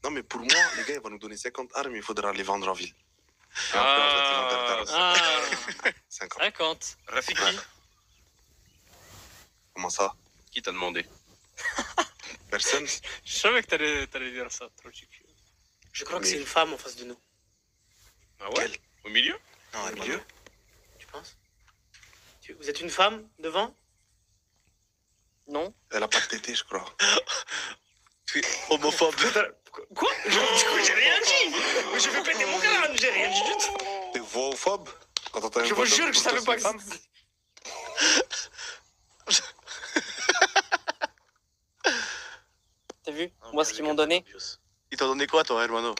Non, mais pour moi, les gars, ils vont nous donner 50 armes, il faudra les vendre en ville. Et après, on va te vendre à Dallas. Ah, 50. 50. Rafiki, Ouais. Comment ça? qui t'a demandé? Personne? Je savais que t'allais dire ça, trop du cul. Je crois que Mais- c'est une femme en face de nous. Ah ouais? Quelle? Au milieu? Non, Au milieu? Tu penses? Vous êtes une femme devant? Non. Elle a pas de tété, je crois. Tu es homophobe. Quoi? J'ai rien dit! Mais je vais péter mon crâne, j'ai rien dit du tout! T'es voophobe? Quand t'entends un Je voix vous jure d'homme, que je pour savais toi, pas c'est que une femme? T'as vu? Moi, ce qu'ils m'ont donné. Ils t'ont donné quoi toi, hermano?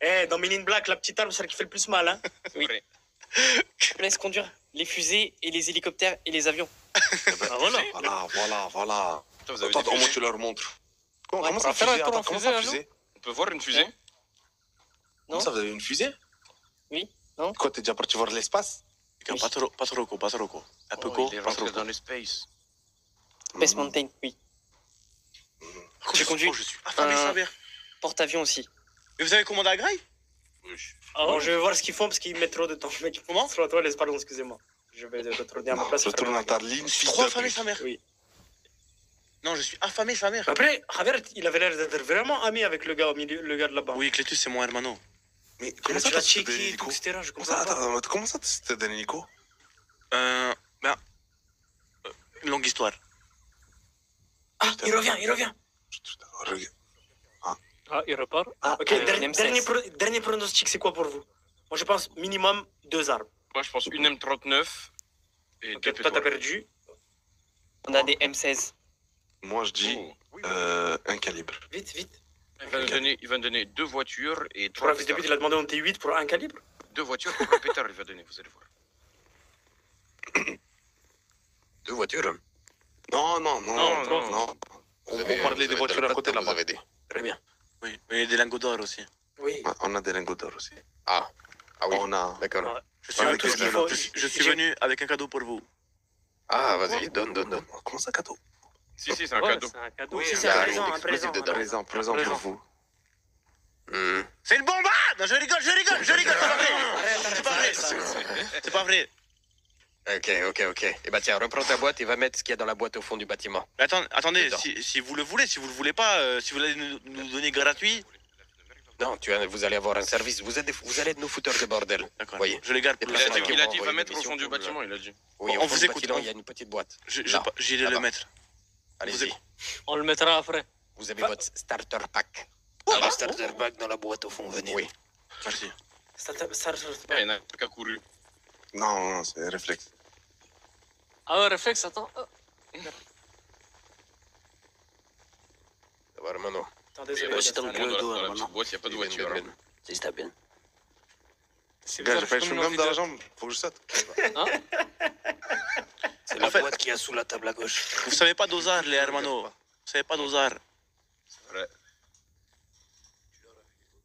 Eh, dans Men in Black, la petite arme, c'est celle qui fait le plus mal, hein? Oui. Je laisse conduire les fusées et les hélicoptères et les avions. Ah, voilà. Voilà. Putain, vous avez Attends, des au moins fusées? tu leur montres. Comment, Ouais, comment on ça, va faire un fusée? tour en Attends, comment fusée, ça, un fusée? On peut voir une fusée? Comment ça, vous avez une fusée? Oui, non? Quoi, t'es déjà parti voir l'espace? Pas trop, pas trop, pas trop. Un peu Oh, court, il est pas rentré trop. dans l'espace. Space Mountain, oui. J'ai conduit Je suis affamé, un- sa mère. porte-avions aussi. Mais vous avez commandé à Grail? Oui. Ah Bon, je vais voir ce qu'ils font parce qu'ils mettent trop de temps. Mec, comment? Sur la toile, pardon, excusez-moi. Je vais retourner à ma place. Retourne à ta ligne, Je suis fils trop de affamé, pute. sa mère. Oui. Non, je suis affamé, sa mère. Après, Javier, il avait l'air d'être vraiment ami avec le gars au milieu, le gars de là-bas. Oui, Clétus, c'est mon hermano. Mais Comment comment ça, tu l'as t'as cité checké et Nico? tout, etc. Je Comment ça, comprends pas. attends, comment ça, c'était d'un hélico? Ben, une longue histoire. Ah, il revient. Regarde. Ah, il repart. Ah, ok, Avec dernier, une M16. dernier pronostic, c'est quoi pour vous? Moi, je pense minimum 2 armes. Moi, je pense une M39 et Ok, deux toi, t'as pétoires. perdu. On a des M16. Moi, je dis Oh. un calibre. Vite. Il va me donner deux voitures et Pour trois la fils de pute, pétards. il a demandé un T8 pour un calibre. Deux voitures et trois pétards, il va donner, vous allez voir. Deux voitures. Non. Non. On parlait des voitures à côté Vous là-bas. avez dit. Très bien. Oui, mais il y a des lingots d'or aussi. Oui. Ouais, on a des lingots d'or aussi. Ah oui, On a... d'accord. Ouais. Je suis, Avec tout ce les qu'il anneaux. faut. je suis venu avec un cadeau pour vous. Ah, vas-y, donne. Comment ça, cadeau? Si, c'est un Ouais, cadeau. c'est un cadeau. Oui, il c'est y a un un présent, un explosif présent. dedans. Présent, présent pour vous. C'est le bomba. Non, je rigole, c'est pas vrai. C'est pas vrai. C'est pas vrai. Ok. Eh ben tiens, reprends ta boîte et va mettre ce qu'il y a dans la boîte au fond du bâtiment. Mais attendez, Dedans. si vous le voulez, si vous le voulez pas, si vous voulez nous donner gratuit, Non, vous allez avoir un service. Vous allez être nos fouteurs de bordel. d'accord. Voyez. Je les garde pour Il le a Il a dit- savoir. dit, il a dit, envoyer va des mettre au missions fond du pour le- bâtiment, il a dit. Oui, On au fond vous du écoute, bâtiment, on- il y a une petite boîte. J'irai Là-bas. le mettre. Allez-y. On le mettra après. Vous avez votre starter pack. Le starter pack dans la boîte au fond, venez. Oui. Merci. Il y en a un qui a couru. Non, c'est réflexe. Ah ouais, réflexe, attends. Oh. Ça va, Romano? Attendez, Il y c'est a bon, pas j'ai tout le dans monde le dans dos, la maintenant. petite boîte, il n'y a pas de Ben, voiture. ben, ben. Si está bien. C'est Gars, bizarre, j'ai pas eu comme le une chewing-gum envie dans de- la jambe, faut que je saute. C'est En la fait- boîte qui est sous la table à gauche. Vous savez pas dosar, les hermanos. Vous savez pas dosar.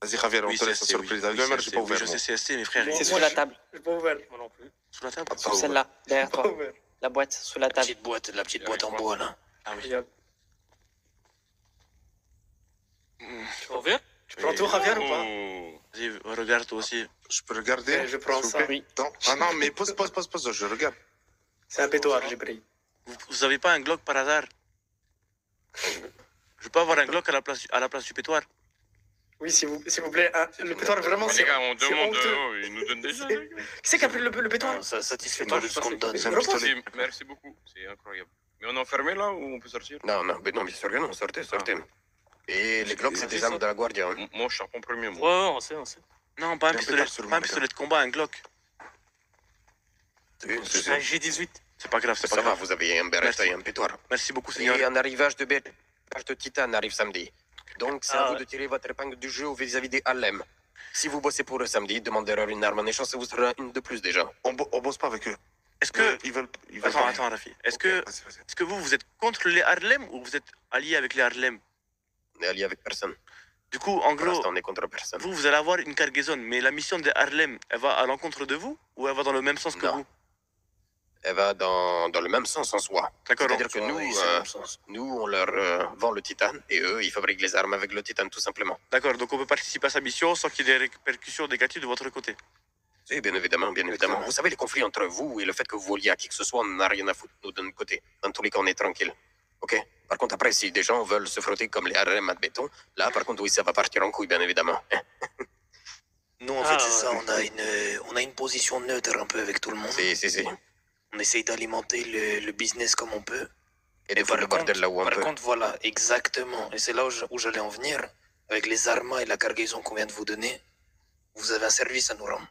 Vas-y, Javier, on Oui, te laisse la CSC, surprise. oui, Allume, CSC, j'ai pas oui, ouvert. je moi. sais CSC, mes frères. Bon, C'est ils- sous la table. J'ai pas ouvert. Moi non plus. Sous la table. Pas Sous ouvert. celle-là, derrière Pas toi. ouvert. La boîte, sous la table. La petite boîte en bois là. Ah oui. Regarde. Tu vas ouvrir? Tu prends tout, Javier, ou pas? Oh. Vas-y, regarde toi aussi. Je peux regarder? Je prends s'il vous ça. plaît Oui. Non, ah non, mais pose, je regarde. C'est un pétoir, j'ai pris. Vous avez pas un Glock par hasard? Je peux avoir un Glock à la place du pétoir? Oui, s'il vous plaît. Le pétoir, vraiment, Les c'est. gars, on c'est demande, honteux. ils nous donnent déjà. C'est- les gars. Qui c'est qui a pris le pétoir? Non, ça satisfait Moi, tout je ce qu'on te donne. C'est un Repose. pistolet. Merci beaucoup, c'est incroyable. Mais on est enfermé là ou on peut sortir? Non, bien sûr que non. Sortez. Et les Glocks, c'est des armes de la Guardia. Hein. Moi, je suis en premier, Ouais, moi. on sait. Non, pas un J'ai un pistolet. pétard sur le Pas un monde, pistolet de combat, un Glock. C'est- Un G18. C'est pas grave, c'est pas Ça va, grave. vous avez un Beretta et un pétoir. Merci beaucoup, Seigneur. Et un arrivage de Titan arrive samedi. Donc, c'est à Ah vous ouais. de tirer votre épingle du jeu vis-à-vis des Harlem. Si vous bossez pour eux samedi, demandez-leur une arme en échange, ça vous sera une de plus déjà. On bosse pas avec eux. Est-ce que. Ils veulent Attends, pas. Rafi. Est-ce Ok, que. vas-y, vas-y. Est-ce que vous êtes contre les Harlem ou vous êtes allié avec les Harlem? On est alliés avec personne. Du coup, en Pour gros, l'instant, on est contre personne. vous allez avoir une cargaison, mais la mission des Harlem, elle va à l'encontre de vous ou elle va dans le même sens que Non. vous? Elle va dans le même sens en soi. D'accord. C'est-à-dire que Oui, c'est le même sens. nous, on leur vend le titane et eux, ils fabriquent les armes avec le titane, tout simplement. D'accord, donc on peut participer à sa mission sans qu'il y ait des répercussions négatives de votre côté. Oui, bien évidemment, bien évidemment. Vous savez, les conflits entre vous et le fait que vous voliez à qui que ce soit, on n'a rien à foutre, nous, de notre côté. Dans tous les cas, on est tranquille. OK? Par contre, après, si des gens veulent se frotter comme les Harlem, admettons, là, par contre, oui, ça va partir en couille, bien évidemment. Nous, en fait, c'est ça. On a une position neutre un peu avec tout le monde. Si. On essaye d'alimenter le business comme on peut. Et de faire le bordel là où on Par peut. contre, voilà, exactement. Et c'est là où j'allais en venir. Avec les armes et la cargaison qu'on vient de vous donner, vous avez un service à nous rendre.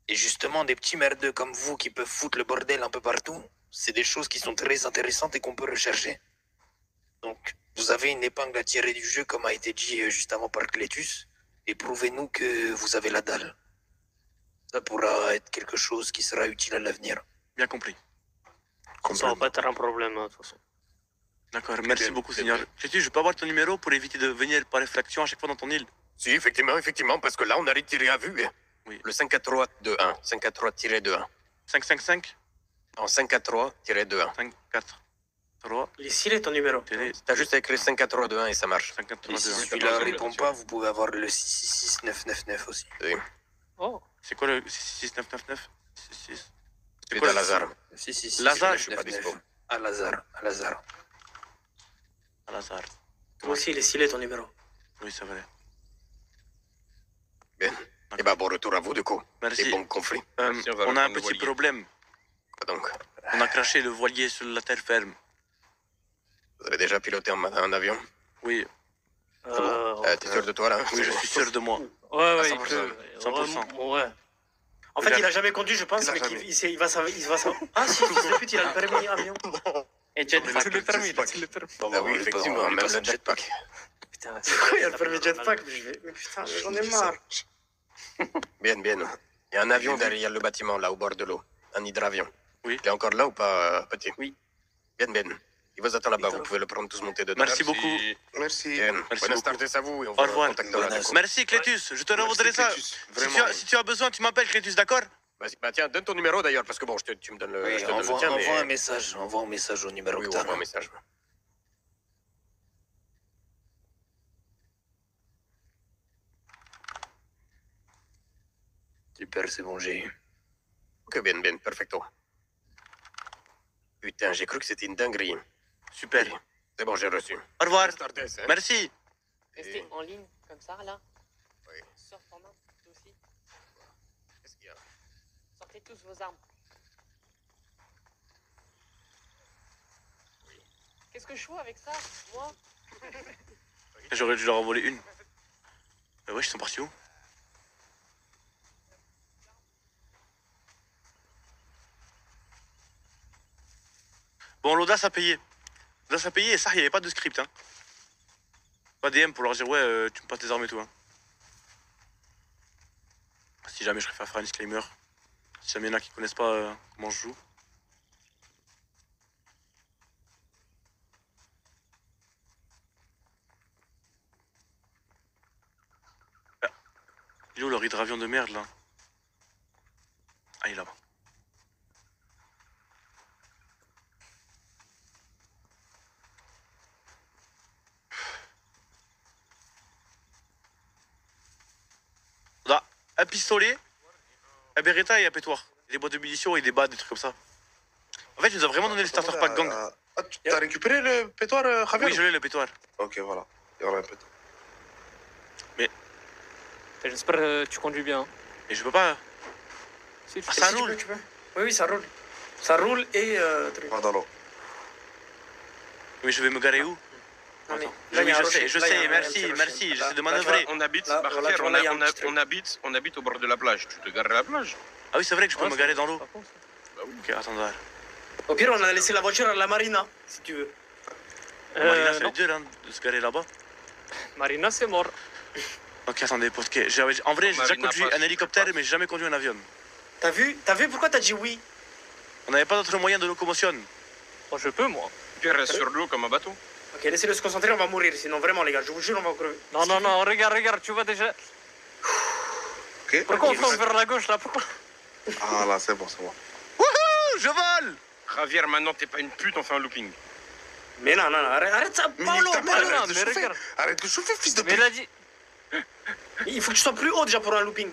Et justement, des petits merdeux comme vous qui peuvent foutre le bordel un peu partout, c'est des choses qui sont très intéressantes et qu'on peut rechercher. Donc, vous avez une épingle à tirer du jeu, comme a été dit juste avant par Clétus, et prouvez-nous que vous avez la dalle. Ça pourra être quelque chose qui sera utile à l'avenir. Bien compris. Ça va pas être un problème, hein, de toute façon. D'accord, merci beaucoup, Seigneur. Je peux avoir ton numéro pour éviter de venir par effraction à chaque fois dans ton île? Si, effectivement, parce que là, on a retiré à vue. Oui. Le 543-21. 543-21. 555 Non, 543-21. 543 Il est stylé ton numéro. télé T'as juste à écrire 543-21 et ça marche. Et 542. si celui-là répond pas, vous pouvez avoir le 66999 aussi. Oh. C'est quoi le 66999? C'est quoi à le- Lazare. Si, Lazare, je suis pas dispo. À Lazare. Al hasard. Toi aussi, il est stylé ton numéro. Oui, c'est vrai. Bien. Et bah, bon retour à vous, du coup. Merci. Et bon conflit. Merci, on va On a un reprendre le petit voilier. problème. Quoi donc? On a craché le voilier sur la terre ferme. Vous avez déjà piloté un avion? Oui, T'es sûr de toi, là? oui, je suis sûr de moi. Ouais, il 100%. peut. 100%. Ouais. En fait, il a jamais conduit, je pense, Il a mais jamais. il va savoir. Ah, si, fils de pute, il a le permis avion. Et jetpack. le permis, le permis. Ah oui, effectivement, même le jetpack. Putain, C'est quoi, il y a le permis jetpack? Mais putain, j'en ai marre. Bien. Il y a un avion derrière le bâtiment, là, au bord de l'eau. Un hydravion. Oui. Il est encore là ou pas, petit? Oui. Bien. Il vous attend là-bas, vous pouvez le prendre tous monter dedans. Merci beaucoup. Merci. Bien. Merci Bonne beaucoup. start à vous et on Au vous revoir. contactera. Bonne d'accord. Merci, Clétus. Je te revaudrai ça. Si tu as besoin, tu m'appelles, Clétus, d'accord? Vas-y, bah tiens, donne ton numéro d'ailleurs, parce que bon, tu me donnes le, Oui, je te donne le envoie tien, mais... un message. Envoie un message au numéro Oui, que on t'as. envoie un message. Super, c'est bon, j'ai eu. Ok, bien, bien, perfecto. Putain, j'ai cru que c'était une dinguerie. Super. Oui, c'est bon, j'ai reçu. Au revoir. Startes, hein. Merci. Restez en ligne, comme ça, là. Oui. Sors ton main, toi aussi. Qu'est-ce qu'il y a? Sortez tous vos armes. Qu'est-ce que je fous avec ça, moi? J'aurais dû leur en voler une. Mais ouais, ils sont partis où? Bon, l'audace à payer. L'audace à payer, et ça, il n'y avait pas de script. Hein. Pas DM pour leur dire, ouais, tu me passes tes armes et tout. Hein. Si jamais je préfère faire un disclaimer. Si jamais il y en a qui connaissent pas comment je joue. Ah. Il est où leur hydravion de merde là? Ah, il est là-bas. On a un pistolet, un Beretta et un pétoir. Des boîtes de munitions et des bas, des trucs comme ça. En fait, il nous a vraiment donné le starter pack gang. Ah, tu as récupéré le pétoir, Javier? Oui, je l'ai le pétoir. Ok, voilà. Il y aura un pétoir. J'espère que tu conduis bien. Mais je peux pas. Si, tu Ah, peux. ça Si, tu roule. peux, tu peux. Oui, oui, ça roule. Ça roule et... truc. Va dans l'eau. Mais je vais me garer où? Non, mais Attends. là, il y a un Je rocher. sais, je Là, il y a sais, un merci, petit rocher. merci, Là, j'essaie de là, manœuvrer. On habite, Là, bah, voilà, Khater, tu vois, là, il y a un petit truc. on habite au bord de la plage. Tu te gares à la plage. Ah oui, c'est vrai que je peux Ouais, me c'est- garer dans l'eau. pas con, ça. Bah oui. Ok, attends, là. Au pire, on a laissé la voiture à la marina, si tu veux. Marina, ça non. veut dire hein, de se garer là-bas. Marina, c'est mort. Ok, attendez, parce que en vrai, j'ai déjà Marina conduit passe, un hélicoptère, passe. mais j'ai jamais conduit un avion. T'as vu pourquoi t'as dit oui? On n'avait pas d'autre moyen de locomotion. Moi, je peux, moi. Tu restes sur l'eau comme un bateau. Ok, laissez-le se concentrer, on va mourir. Sinon, vraiment, les gars, je vous jure, on va crever. Non, non, non, regarde, tu vois déjà. Ok. Pourquoi on fonce vers la gauche, là? Pourquoi? Ah là, c'est bon, c'est bon. Wouhou, je vole. Javier, maintenant t'es pas une pute, on fait un looping. Mais non, non, non, arrête ça, Mais Paolo, ta mère, Paolo. arrête de mais chauffer. regarde. Arrête de chauffer, fils de Mais il pute. a dit. Il faut que tu sois plus haut déjà pour un looping.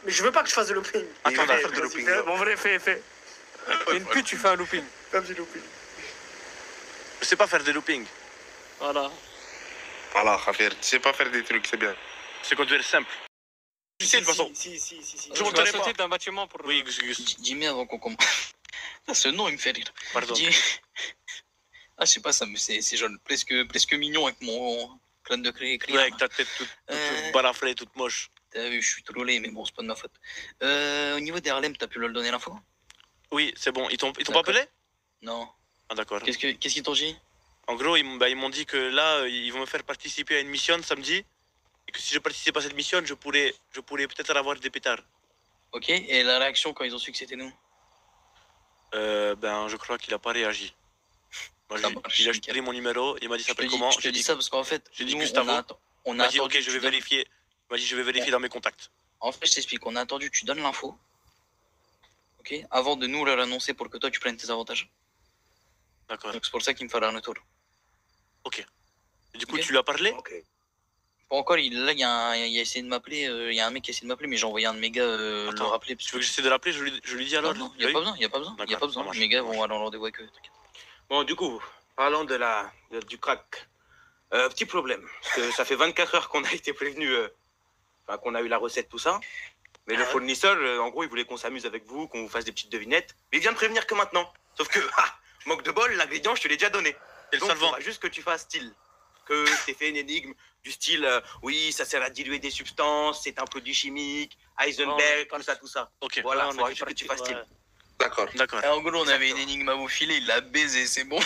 Mais je veux pas que je fasse de looping. Il va Attends, faire de Vas-y, looping. fais, là. bon, vrai, fais. T'es une pute, tu fais un looping. Fais un petit looping. Je sais pas faire des loopings. Voilà. Voilà, Javier, tu sais pas faire des trucs, c'est bien. C'est conduire simple. Tu sais, de toute façon. Si. Je Tu vas reconnais sauter pas. d'un bâtiment pour. Oui, Gus. Jimmy, avant qu'on commence. Ah, ce nom, il me fait rire. Pardon. Jimmy. Ah, je sais pas, ça me c'est genre presque mignon avec mon clan de cri. Ouais, avec ta tête toute balafrée, toute moche. T'as vu, je suis trollé, mais bon, c'est pas de ma faute. Au niveau des Harlem, t'as pu leur donner l'info? Oui, c'est bon. Ils t'ont pas D'accord. appelé? Non. Ah, d'accord. Qu'est-ce qu'ils t'ont dit? En gros, ils m'ont dit que là, ils vont me faire participer à une mission samedi. Et que si je participe à cette mission, je pourrais peut-être avoir des pétards. Ok, et la réaction quand ils ont su que c'était nous? Ben, je crois qu'il a pas réagi. Moi, Ça marche, il a nickel. jeté mon numéro, il m'a dit Je te s'appelle dis, comment. je te dis ça parce qu'en fait, j'ai dit nous, Gustavo. on Il a m'a dit attendu ok, que je vais tu donnes- vérifier. Il m'a dit je vais vérifier dans mes contacts. En fait, je t'explique, on a attendu que tu donnes l'info. Ok, avant de nous leur annoncer pour que toi tu prennes tes avantages. D'accord. Donc c'est pour ça qu'il me fallait un retour. Ok. Et du coup, Ok. tu lui as parlé? Ok. Pas encore, là, il y a essayé de m'appeler, il y a un mec qui a essayé de m'appeler, mais j'ai envoyé un de mes gars le Attends, rappeler. Parce Tu veux que j'essaie de l'appeler? Je lui dis alors? Non, il n'y a Oui. pas besoin, il n'y a pas besoin. Il y a D'accord, pas besoin. ça marche, Mes gars ça vont marche. aller en rendez-vous avec eux, t'inquiète. Bon, du coup, parlons du crack. Petit problème, parce que ça fait 24 heures qu'on a été prévenu, qu'on a eu la recette, tout ça. Mais le fournisseur, en gros, il voulait qu'on s'amuse avec vous, qu'on vous fasse des petites devinettes. Mais il vient de prévenir que maintenant. Sauf que, manque de bol, l'ingrédient, je te l'ai déjà donné. Et le Donc, il solvant? faudra juste que tu fasses style. Que je t'ai fait une énigme du style, oui, ça sert à diluer des substances, c'est un produit chimique, Heisenberg, tout ça. Ok. Voilà, Ouais, il faudra on est juste que tu fasses parti, style. D'accord. D'accord. Et en gros, on avait une énigme à vous filer, il l'a baisé, c'est bon.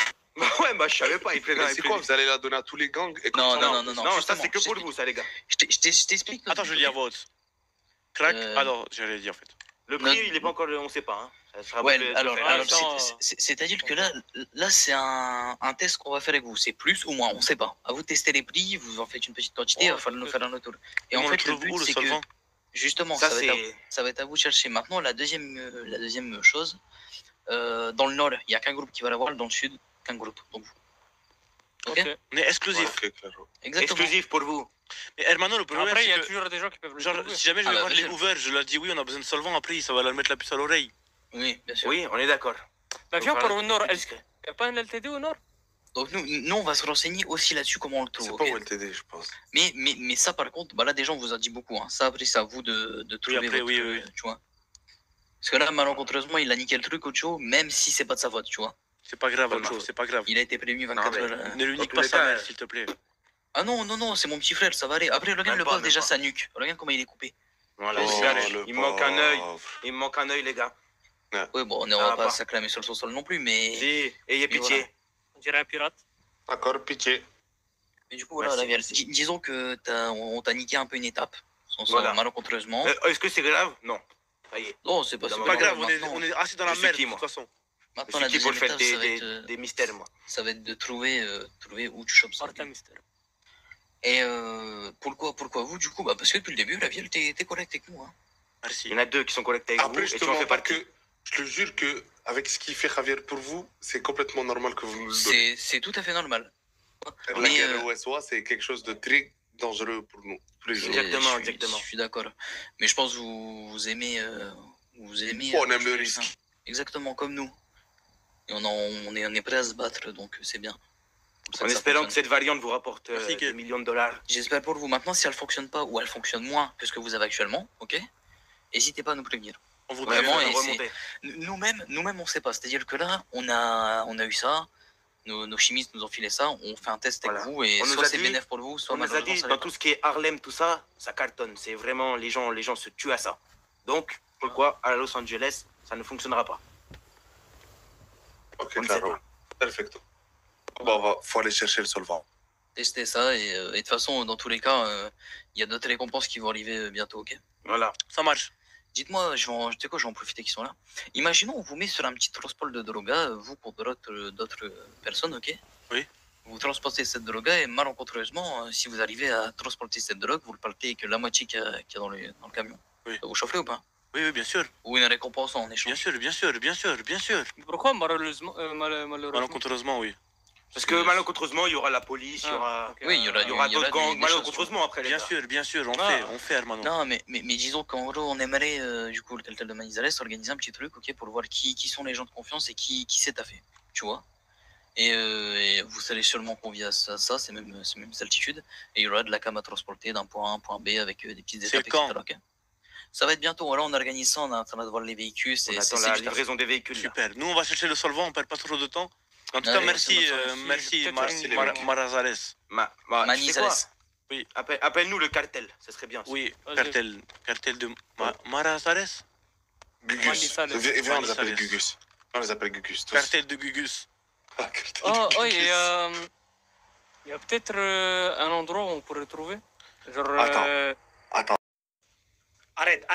Ouais, bah, je savais pas, il prévient. Mais c'est quoi, vous allez la donner à tous les gangs et comme Non, ça, non, on- non, non, non. Non, ça, justement, c'est que je pour t'explique. vous, ça, les gars. Je t'explique. Attends, je lis à voix haute. Crack. Euh, Ah non, j'allais dire en fait. Le prix, il est pas encore, on sait pas. Hein. Ça sera Ouais, de alors, faire. attends, c'est-à-dire que là c'est un test qu'on va faire avec vous. C'est plus ou moins, on sait pas. À vous de tester les prix, vous en faites une petite quantité, il va falloir nous faire un autre tour. Et en on le fait, le trouve but, où, le c'est que, solvant? justement, Ça, ça va être à vous de chercher. Maintenant, la deuxième chose, dans le nord, il n'y a qu'un groupe qui va l'avoir, dans le sud, qu'un groupe. Donc vous. Ok. Ok. On est exclusif. Ok, claro. Exactement. exclusif pour vous. Mais Hermano, le problème, Après, il y c'est a que, toujours des gens qui peuvent le genre, trouver. si jamais je Ah, vais bah, voir bien les sûr. ouverts, je leur dis oui, on a besoin de solvant, après, ça va leur mettre la puce à l'oreille. Oui, bien sûr. Oui, on est d'accord. Bah, viens Faut pour faire au nord. plus Est-ce qu'il discret. n'y a pas un LTD au nord? Donc nous, on va se renseigner aussi là-dessus comment on le trouve. C'est ok pas au LTD, je pense. Mais ça, par contre, bah là, déjà, on vous a dit beaucoup. Hein. Ça, après, c'est à vous de trouver après, votre, oui. tu vois. Parce que là, malencontreusement, il a niqué le truc, Ocho, même si c'est pas de sa faute, tu vois. C'est pas grave, Pas de ma Ocho, faute. c'est pas grave. Il a été prévenu 24 mais- heures. Ne lui Dans nique tous pas les sa cas, mère, s'il te plaît. Ah non, c'est mon petit frère, ça va aller. Après, regarde Même le pas, pauvre, même déjà pas. sa nuque. Regarde comment il est coupé. Voilà, Oh, il gâche. le Il me manque un œil. pauvre. Il me manque un œil, les gars. Ouais, bon, on Ça va va pas pas. s'acclamer sur le sol non plus, mais. Si, ayez pitié. voilà. On dirait un pirate. D'accord, pitié. Mais du coup, voilà, Merci. Raviel, disons que on t'a niqué un peu une étape. Voilà. Malencontreusement. Est-ce que c'est grave? Non. Ça y est. Non, c'est pas C'est C'est c'est pas bon, grave, Maintenant, on est assis dans la Je suis merde, qui, de moi toute façon. Je maintenant, suis la qui pour deuxième le faire étape, des mystères, moi. ça va être de trouver où tu chopes ça. Porte un mystère. Et pourquoi vous, du coup bah, parce que depuis le début, Raviel, t'es correct avec nous. Hein. Merci. Il y en a deux qui sont connectés avec Après, vous je et te tu en mens fais pas partie. que. Je te jure que avec ce qu'il fait Javier pour vous, c'est complètement normal que vous nous le donnez. C'est tout à fait normal. La Mais, guerre au SOA, c'est quelque chose de très dangereux pour nous, tous les jours. Exactement, Je suis d'accord. Mais je pense que vous aimez. On aime le risque. Exactement, comme nous. Et on est prêt à se battre, donc c'est bien. Comme ça En que ça espérant que fonctionne. cette variante vous rapporte Merci, des millions de dollars. J'espère pour vous. Maintenant, si elle fonctionne pas ou elle fonctionne moins que ce que vous avez actuellement, ok, n'hésitez pas à nous prévenir. On vous Vraiment, prévient. et c'est- remonter. Nous-mêmes, on sait pas. C'est-à-dire que là, on a eu ça. Nos chimistes nous ont filé ça. On fait un test avec Voilà. vous et On nous soit a c'est dit- bénéf pour vous, soit On nous a malheureusement dit, ça dans l'est tout ce qui est Harlem, tout ça, ça cartonne. C'est vraiment, les gens se tuent à ça. Donc, pourquoi à Los Angeles, ça ne fonctionnera pas? Ok, On ne sait claro. pas. Perfecto. Bon, faut aller chercher le solvant. tester ça et de toute façon dans tous les cas il y a d'autres récompenses qui vont arriver bientôt, ok. Voilà. Ça marche. Dites-moi, tu sais quoi, je vais en profiter qu'ils sont là. Imaginons on vous met sur un petit transport de droga, vous contre d'autres personnes, ok. Oui. Vous transportez cette droga et malencontreusement si vous arrivez à transporter cette drogue, vous le partez que la moitié qu'il y a dans le camion. Oui. Vous chauffez ou pas? Oui, bien sûr. Ou une récompense en échange? Bien sûr. Pourquoi malheureusement Malencontreusement, oui. Parce que malencontreusement, il y aura la police, il y aura, Oui, il y aura d'autres gangs, des choses, malencontreusement après les gars. Bien sûr, on fait, Hermano. Non, mais disons qu'en gros, on aimerait, du coup, le cartel de Manizales organiser un petit truc, ok, pour voir qui sont les gens de confiance et qui s'est taffé, tu vois. Et vous serez sûrement conviés à ça, c'est même certitude. Et il y aura de la cam à transporter d'un point A à un point B avec des petites C'est étapes, quand etc. ok. Ça va être bientôt, là on organise ça, on est en train de voir les véhicules. On attend la livraison des véhicules. là. Super. Nous, on va chercher le solvant, on perd pas trop de temps. En tout cas, Allez, merci, Merci, les mecs. Marazales. Tu sais quoi Manizales. Oui. Appelle-nous le cartel, ça serait bien. Oui, Vas-y. cartel de Marazales. Gugus. Manizales. Viens, on les appelle Manizales. Gugus. On les appelle Gugus. Tous. Cartel de Gugus. Ah, cartel Oh, de oh, Gugus. il y a peut-être un endroit où on pourrait trouver. Genre. Attends. Arrête.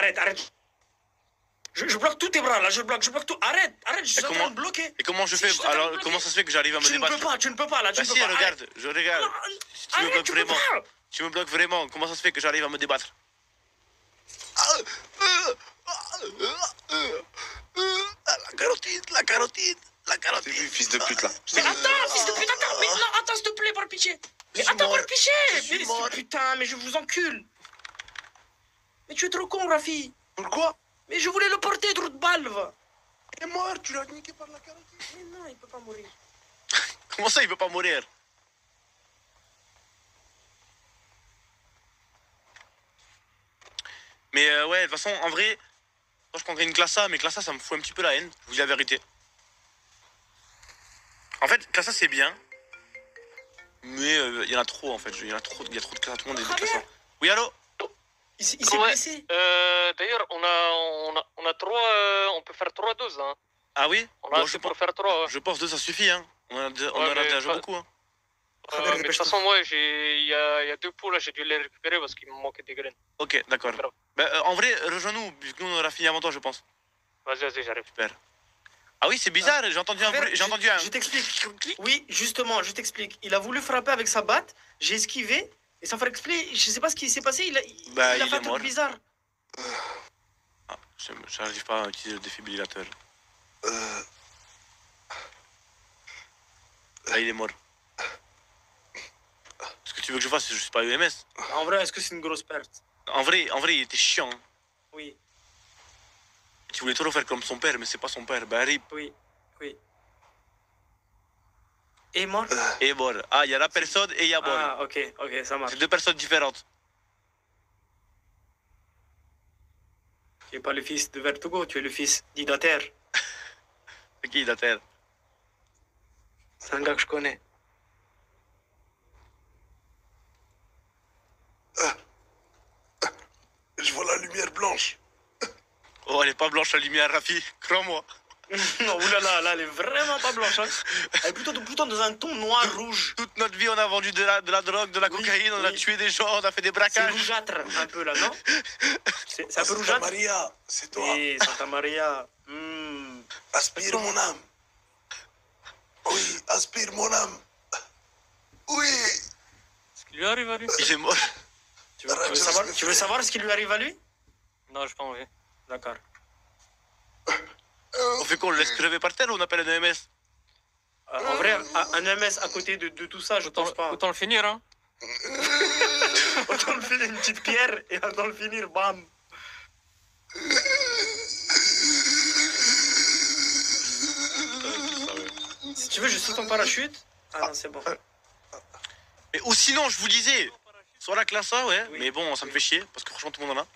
Je bloque tous tes bras là, je bloque tout. Arrête, je suis en train de bloquer. Et comment je Si fais je t'attends alors de bloquer. comment ça se fait que j'arrive à me débattre? Tu ne peux pas là, tu Bah ne peux si, pas. regarde, je regarde. Si tu me Arrête, bloques tu peux vraiment. pas. Tu me bloques vraiment. Comment ça se fait que j'arrive à me débattre? La carotide. T'es vu, fils de pute là. Mais attends, fils de pute, attends, mais non, attends, s'il te plaît, par pitié. Mais attends, par pitié. Mais putain, mais je vous encule. Mais tu es trop con, Rafi. Pourquoi? Mais je voulais le porter, trou de balle, va. Il est mort, tu l'as niqué par la carotide. Mais non, il peut pas mourir. Comment ça, il veut pas mourir? Mais ouais, de toute façon, en vrai, quand je prendrais une classe A, mais classe A, ça me fout un petit peu la haine, je vous dis la vérité. En fait, classe A, c'est bien. Mais il y en a trop, en fait. Il y a trop de classes à tout le monde et de classe A. Oui, allô? Il s'est blessé. D'ailleurs, on a trois. On peut faire 3 doses. Hein. Ah oui? On a assez pour faire 3. Je pense que ça suffit, hein. On en a déjà mais beaucoup, hein. Mais de toute façon, moi, il y a 2 pots là, j'ai dû les récupérer parce qu'il me manquait des graines. Ok, d'accord. Bah, en vrai, rejoins-nous, vu que nous, on aura fini avant toi, je pense. Vas-y, j'arrive. Super. Ah oui, c'est bizarre, j'ai entendu un bruit. J'ai entendu un. Je t'explique. Oui, justement, je t'explique. Il a voulu frapper avec sa batte, j'ai esquivé, et sans faire exprès, je sais pas ce qui s'est passé, il a il fait un est truc mort. bizarre. Ah, j'arrive pas à utiliser le défibrillateur. Là, il est mort. Ce que tu veux que je fasse, je suis pas UMS. En vrai, est-ce que c'est une grosse perte? En vrai, il était chiant. Hein. Oui, Tu voulais trop faire comme son père, mais c'est pas son père. Bah, rip. oui, oui. Et mort? Et bon. Ah, il y a la personne et il y a bon. Ah, ok, ça marche. C'est deux personnes différentes. Tu es pas le fils de Vertugo, tu es le fils d'Idater. C'est qui, la terre? C'est un gars que je connais. Je vois la lumière blanche. Oh, elle est pas blanche la lumière, Rafi. Crois-moi. Non, oulala, là, elle est vraiment pas blanche. Hein. Elle est plutôt dans un ton noir-rouge. Toute notre vie, on a vendu de la drogue, de la cocaïne, on a tué des gens, on a fait des C'est braquages. rougeâtre un peu là, non? C'est un peu rougeâtre? Santa Maria, c'est toi. Oui, Santa Maria. Aspire mon âme. Oui, aspire mon âme. Oui. Ce qui lui arrive à lui. Il est mort. Tu veux savoir ce qui lui arrive à lui? Non, j'ai pas envie. D'accord. On fait quoi? On le laisse crever par terre ou on appelle un EMS? En vrai, un EMS à côté de tout ça, je pense pas. Autant le finir, hein. Autant le filer une petite pierre et autant le finir, bam. Si tu veux, je saute en parachute. Ah non, c'est bon. Mais ou sinon, je vous disais, soit la classe A, ouais, mais bon, ça me fait chier, parce que franchement, tout le monde en a.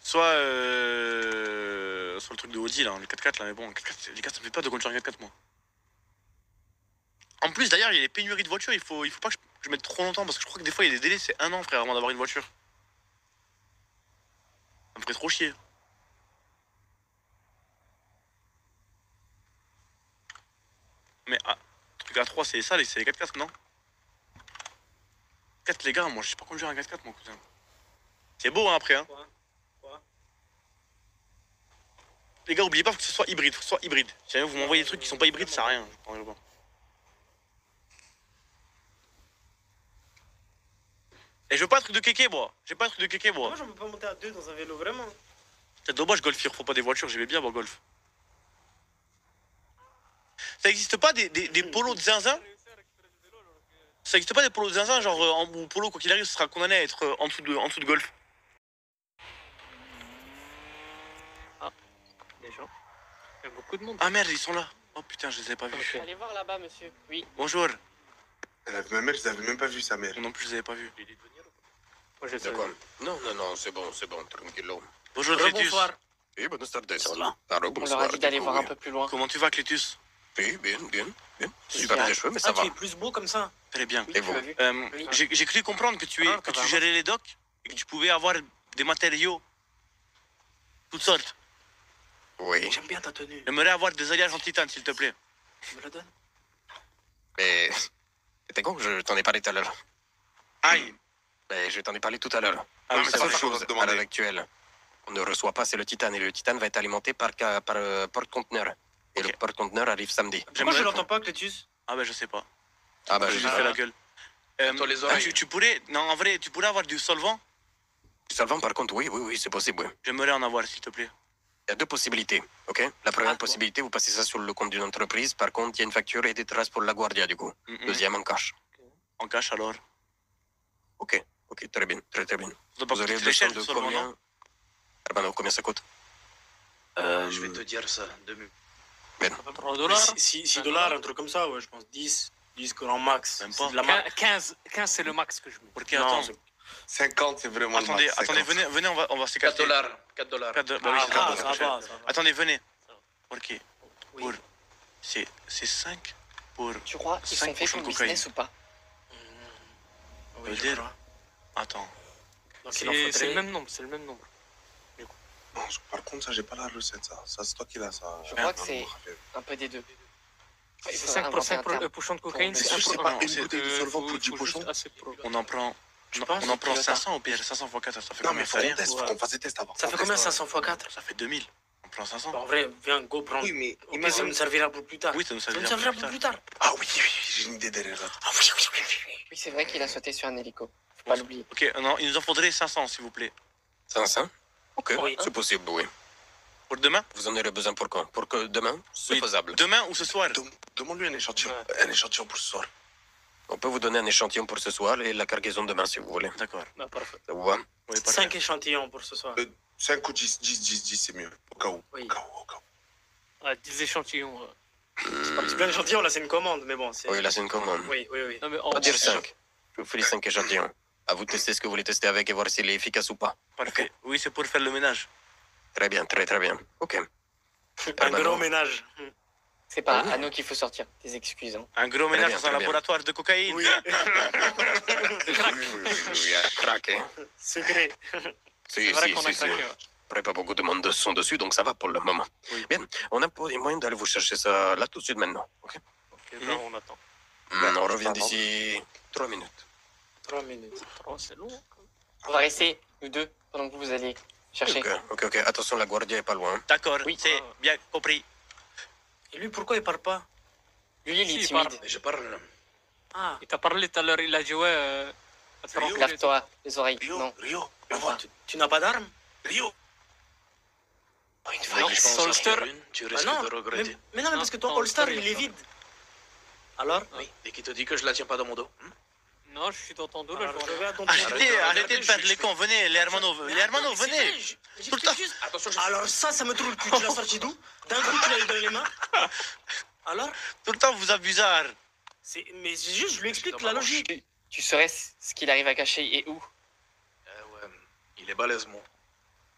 Soit le truc de Audi, là, le 4x4, là, mais bon, 4x4, les gars, ça me fait pas de conduire un 4x4, moi. En plus, d'ailleurs, il y a les pénuries de voitures, il faut pas que je mette trop longtemps, parce que je crois que des fois, il y a des délais, c'est 1 an, frère, avant d'avoir une voiture. Ça me ferait trop chier. Mais, le truc A3, c'est ça, c'est les 4x4, non? 4 les gars, moi, je sais pas conduire un 4x4, mon cousin. C'est beau, hein, après, hein. Quoi? Les gars, oubliez pas, faut que ce soit hybride, faut que ce soit hybride. Si jamais vous m'envoyez des trucs qui sont pas hybrides, ça sert à rien. Je prendrai pas. Et je veux pas un truc de kéké, moi. J'ai pas un truc de kéké, moi. Moi, j'en peux pas monter à 2 dans un vélo, vraiment. C'est dommage, Golf, il refont pas des voitures, j'aimais bien, moi, Golf. Ça existe pas des polos de zinzin? Ça existe pas des polos de zinzin, genre, ou polo, quoi qu'il arrive, ce sera condamné à être en dessous de Golf. Les gens. Il y a beaucoup de monde. Ah merde, ils sont là. Oh putain, je les ai pas vus. Allez voir là-bas, monsieur. Oui. Bonjour. Ma mère, je l'avais même pas vu, sa mère. Moi non plus, je les avais pas vus. Moi, je sais. D'accord. Non, c'est bon, tranquillo. Bonjour, Clétus. Bonsoir. Oui, buenas tardes. Hola. Allô, On leur bonsoir. a dit d'aller du voir coup, un peu plus loin. Comment tu vas, Clétus? Oui, bien. Super bien. des cheveux, mais ça Ah, va. tu es plus beau comme ça. Très bien. Oui, Et tu vous l'as vu. Oui. J'ai cru comprendre que tu gérais les docks et que tu pouvais avoir des matériaux. Toutes sortes. Oui, J'aime bien ta tenue. J'aimerais avoir des alliages en titane, s'il te plaît. Tu me la donnes? mais... T'es con, je t'en ai parlé tout à l'heure. Aïe. Mais je t'en ai parlé tout à l'heure. Ah, mais La c'est seule ça chose qu'on va te à demander. l'heure actuelle qu'on ne reçoit pas, c'est le titane. Et le titane va être alimenté par porte-conteneur. Et Ok. le porte-conteneur arrive samedi. Pourquoi je l'entends pas, Clétus? Ah bah je sais pas. Ah bah, Je je lui fais la gueule. Toi, les oreilles. Tu pourrais... Non, en vrai, tu pourrais avoir du solvant? Solvant, par contre, oui, c'est possible, oui. J'aimerais en avoir, s'il te plaît. Il y a deux possibilités, ok? La première possibilité, vous passez ça sur le compte d'une entreprise. Par contre, il y a une facture et des traces pour la Guardia, du coup. Deuxième, en cash. En cash, alors. Ok, très bien, très bien. Ça doit pas Vous aurez coûter très cher, besoin le de solvant, combien? non? Arbano, combien ça coûte? Je vais te dire ça. 3 $. 6 dollars, un truc comme ça, ouais, je pense 10 grand max. Même pas. C'est de la marque. 15, c'est le max que je mets. Ok, Non, attends. c'est- 50, c'est vraiment le Attendez, max, attendez, 50. venez, on va s'écarter. 4 $. 4 $. Bah oui, c'est Ah, grave, ça c'est cher. va, ça va. Attendez, venez. Ok. Oui. Pour... C'est 5 pour... Tu crois qu'ils 5 sont faits pochons pour de le business cocaïne. ou pas? Oui, je dire. crois. Attends. Donc, il en C'est faudrait- le même nombre, c'est le même nombre. Non, par contre, ça, j'ai pas la recette, ça. Ça, c'est toi qui l'as, ça. Je crois que c'est un peu des deux. C'est Il faudra 5 inventer un terme. pochons de cocaïne, Mais c'est si un je sais pour pas, un. une bouteille de solvant pour 10 faut pochons. juste assez pour- On en prend... Je pense On en prend que- 500 au pire. 500 x 4, ça fait Non, combien? mais faut Ça qu'on rien. teste, faut qu'on fasse des tests avant. Ça fait combien 500 x 4? Ça fait 2000. On prend 500. En vrai, viens, go, prends. Oui, mais Ok, ça nous servira pour plus tard. Oui, ça nous Ça nous servira servira pour pour plus plus tard. Ah oui, j'ai une idée derrière ça. Ah oui, oui, oui, oui. Oui, c'est vrai qu'il a sauté sur un hélico. Faut pas l'oublier. Ok, non, il nous en faudrait 500, s'il vous plaît. 500? Ok, Oui. c'est possible, oui. Pour demain? Vous en aurez besoin pour quand? Pour que demain? C'est Oui. faisable. Demain ou ce soir? Demande-lui un échantillon pour ce soir. On peut vous donner un échantillon pour ce soir et la cargaison demain si vous voulez. D'accord. Bah, parfait. Ça vous va? Oui, 5 échantillons pour ce soir. 5 ou 10, 10, c'est mieux. Au cas où. Oui. Au cas où, au cas où. Ah, 10 échantillons. C'est bien échantillon, là c'est une commande, mais bon. Oui, là c'est une commande. Oui, oui, oui. Non, mais On va dire 5. Je vous fais les 5 échantillons. À vous de tester ce que vous voulez tester avec et voir s'il est efficace ou pas. Parfait. Oui, c'est pour faire le ménage. Très bien, très bien. Ok. Un gros ménage. C'est pas à nous qu'il faut sortir. Des excuses. Hein. Un gros ménage dans un laboratoire de cocaïne. Oui. Oui, craqué. Secret. Si, vrai si, qu'on a si, craqué, si. ouais. Après, pas beaucoup de monde sont dessus, donc ça va pour le moment. Bien, on a pas les moyens d'aller vous chercher ça là tout de suite maintenant. Ok. Ok, ben, on attend. On revient d'ici 3 minutes. 3 minutes. 3, c'est long. On va rester, nous deux, pendant que vous allez chercher. Ok. Attention, la Guardia est pas loin. D'accord, Oui. c'est bien compris. Et lui, pourquoi il parle pas? Lui, il Si, est il timide. parle. Je parle. Ah, Il t'a parlé tout à l'heure, il a dit ouais. Va te faire enculer, toi. Lave-toi les oreilles. Non. Rio, Enfin, tu n'as pas d'arme? Rio. une fois, Non, il sans holster. Tu Bah risques non, de regretter. mais non, mais parce que ton Non, All-Star, sorry, il est sorry. vide. Alors? Oui, et qui te dit que je la tiens pas dans mon dos. Non, je suis dans ton dos là, Alors, je je vais à ton Arrêtez de faire les cons, venez, les hermanos, venez. Tout le temps. Attention, Alors ça me trouve le cul. Tu l'as sorti d'où? D'un coup, tu l'as eu dans les mains. Alors? Tout le temps, vous abusez. Mais c'est juste, je lui explique la logique. tu saurais ce qu'il arrive à cacher et où. Ouais, il est balèze, moi.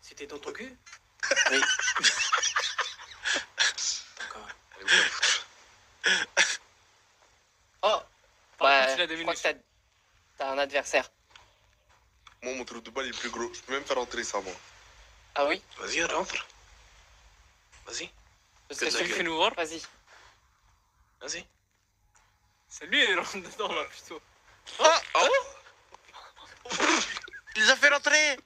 C'était dans ton cul? Oui. D'accord. Oh Par Ouais, contre, il a je des crois que t'as un adversaire. Moi, mon trou de balle est plus gros. Je peux même faire entrer ça, moi. Ah oui? Vas-y, rentre. Vas-y, Parce Que que de la celui qui gueule. fait nous voir, Vas-y. vas-y. c'est lui, il rentre dedans là plutôt. Il les a fait rentrer.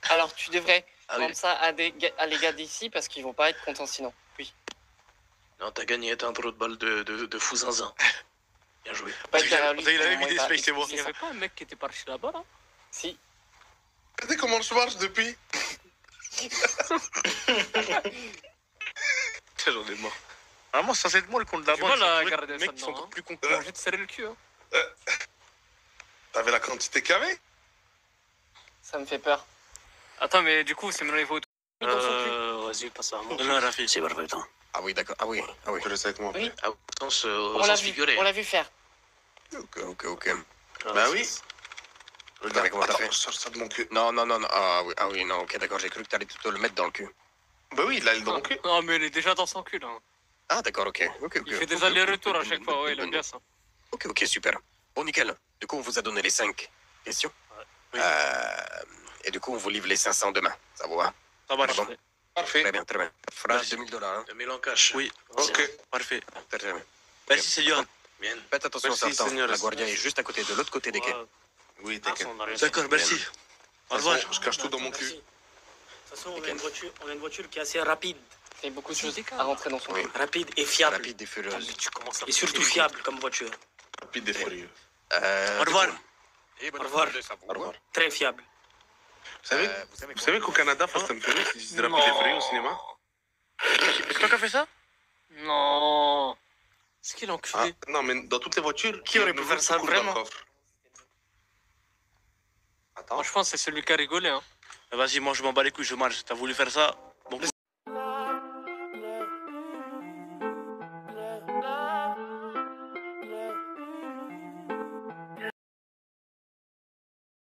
Alors tu devrais Ah oui. rendre ça à les gars d'ici parce qu'ils vont pas être contents sinon. Oui. Non, t'as gagné, t'as un trou de balle de fou zinzin. Bien joué. Faut pas être derrière lui. Il avait sinon, mis il des va specs, c'est bon. Il y avait pas un mec qui était parti là-bas là? Si. Regardez comment je marche depuis. J'en ai marre. Vraiment, ça c'est moi le con de la J'ai bande. mal à Les garder ça mecs qui sont dedans. encore plus cons. J'ai envie de serrer le cul. Hein. T'avais la quantité qu'il y avait? Ça me fait peur. Attends, mais du coup, c'est maintenant les photos. Vas-y, passe à moi. Non, Rafi. C'est barbecue. Ah oui, d'accord. Ah oui. Je reste avec moi. Oui. Ah, pense aux On l'a sens vu. figurés. On l'a vu faire. Ok. Bah oui. Regarde comment t'as Attends, fait. je sors ça de mon cul. Non. Ah oui, non, ok, d'accord, j'ai cru que t'allais plutôt le mettre dans le cul. Bah oui, là, il est dans mon cul. Non, mais il est déjà dans son cul là. Ah d'accord, ok. Il fait des allers-retours à chaque fois, ouais, il aime bien ça. Ok, super. Bon, nickel. Du coup, on vous a donné les 5 questions. Oui. Et du coup, on vous livre les 500 demain. Ça vous va? Ça marche. Bon. Parfait. Très bien. Fera $2000. Hein. 2000 en cash. Oui. Ok. Parfait. Très bien. Merci, Seigneur. Bien. Faites attention Merci, en sortant. Seigneur. La Guardia est juste à côté, de l'autre côté des quais. Oui, t'inquiète. D'accord, merci. Au revoir. Je cache tout dans mon cul. De toute façon, on a une voiture qui est assez rapide. Il y a beaucoup de choses à rentrer dans son Oui. cul. Rapide et fiable. Rapide et furieuse. Et surtout fiable comme voiture. Rapide et furieux. Au revoir. Et bonne Au revoir. journée, ça vous Au revoir. Très fiable. Vous savez qu'au Canada, Fast and Furious, ils disent rapide et furieux au cinéma? C'est toi qui as fait ça? Non. Est-ce qu'il est enculé? Non, mais dans toutes les voitures, Qui aurait pu faire ça, vraiment? Attends. Moi, je pense que c'est celui qui a rigolé. Hein. Vas-y, moi je m'en bats les couilles, je marche. T'as voulu faire ça?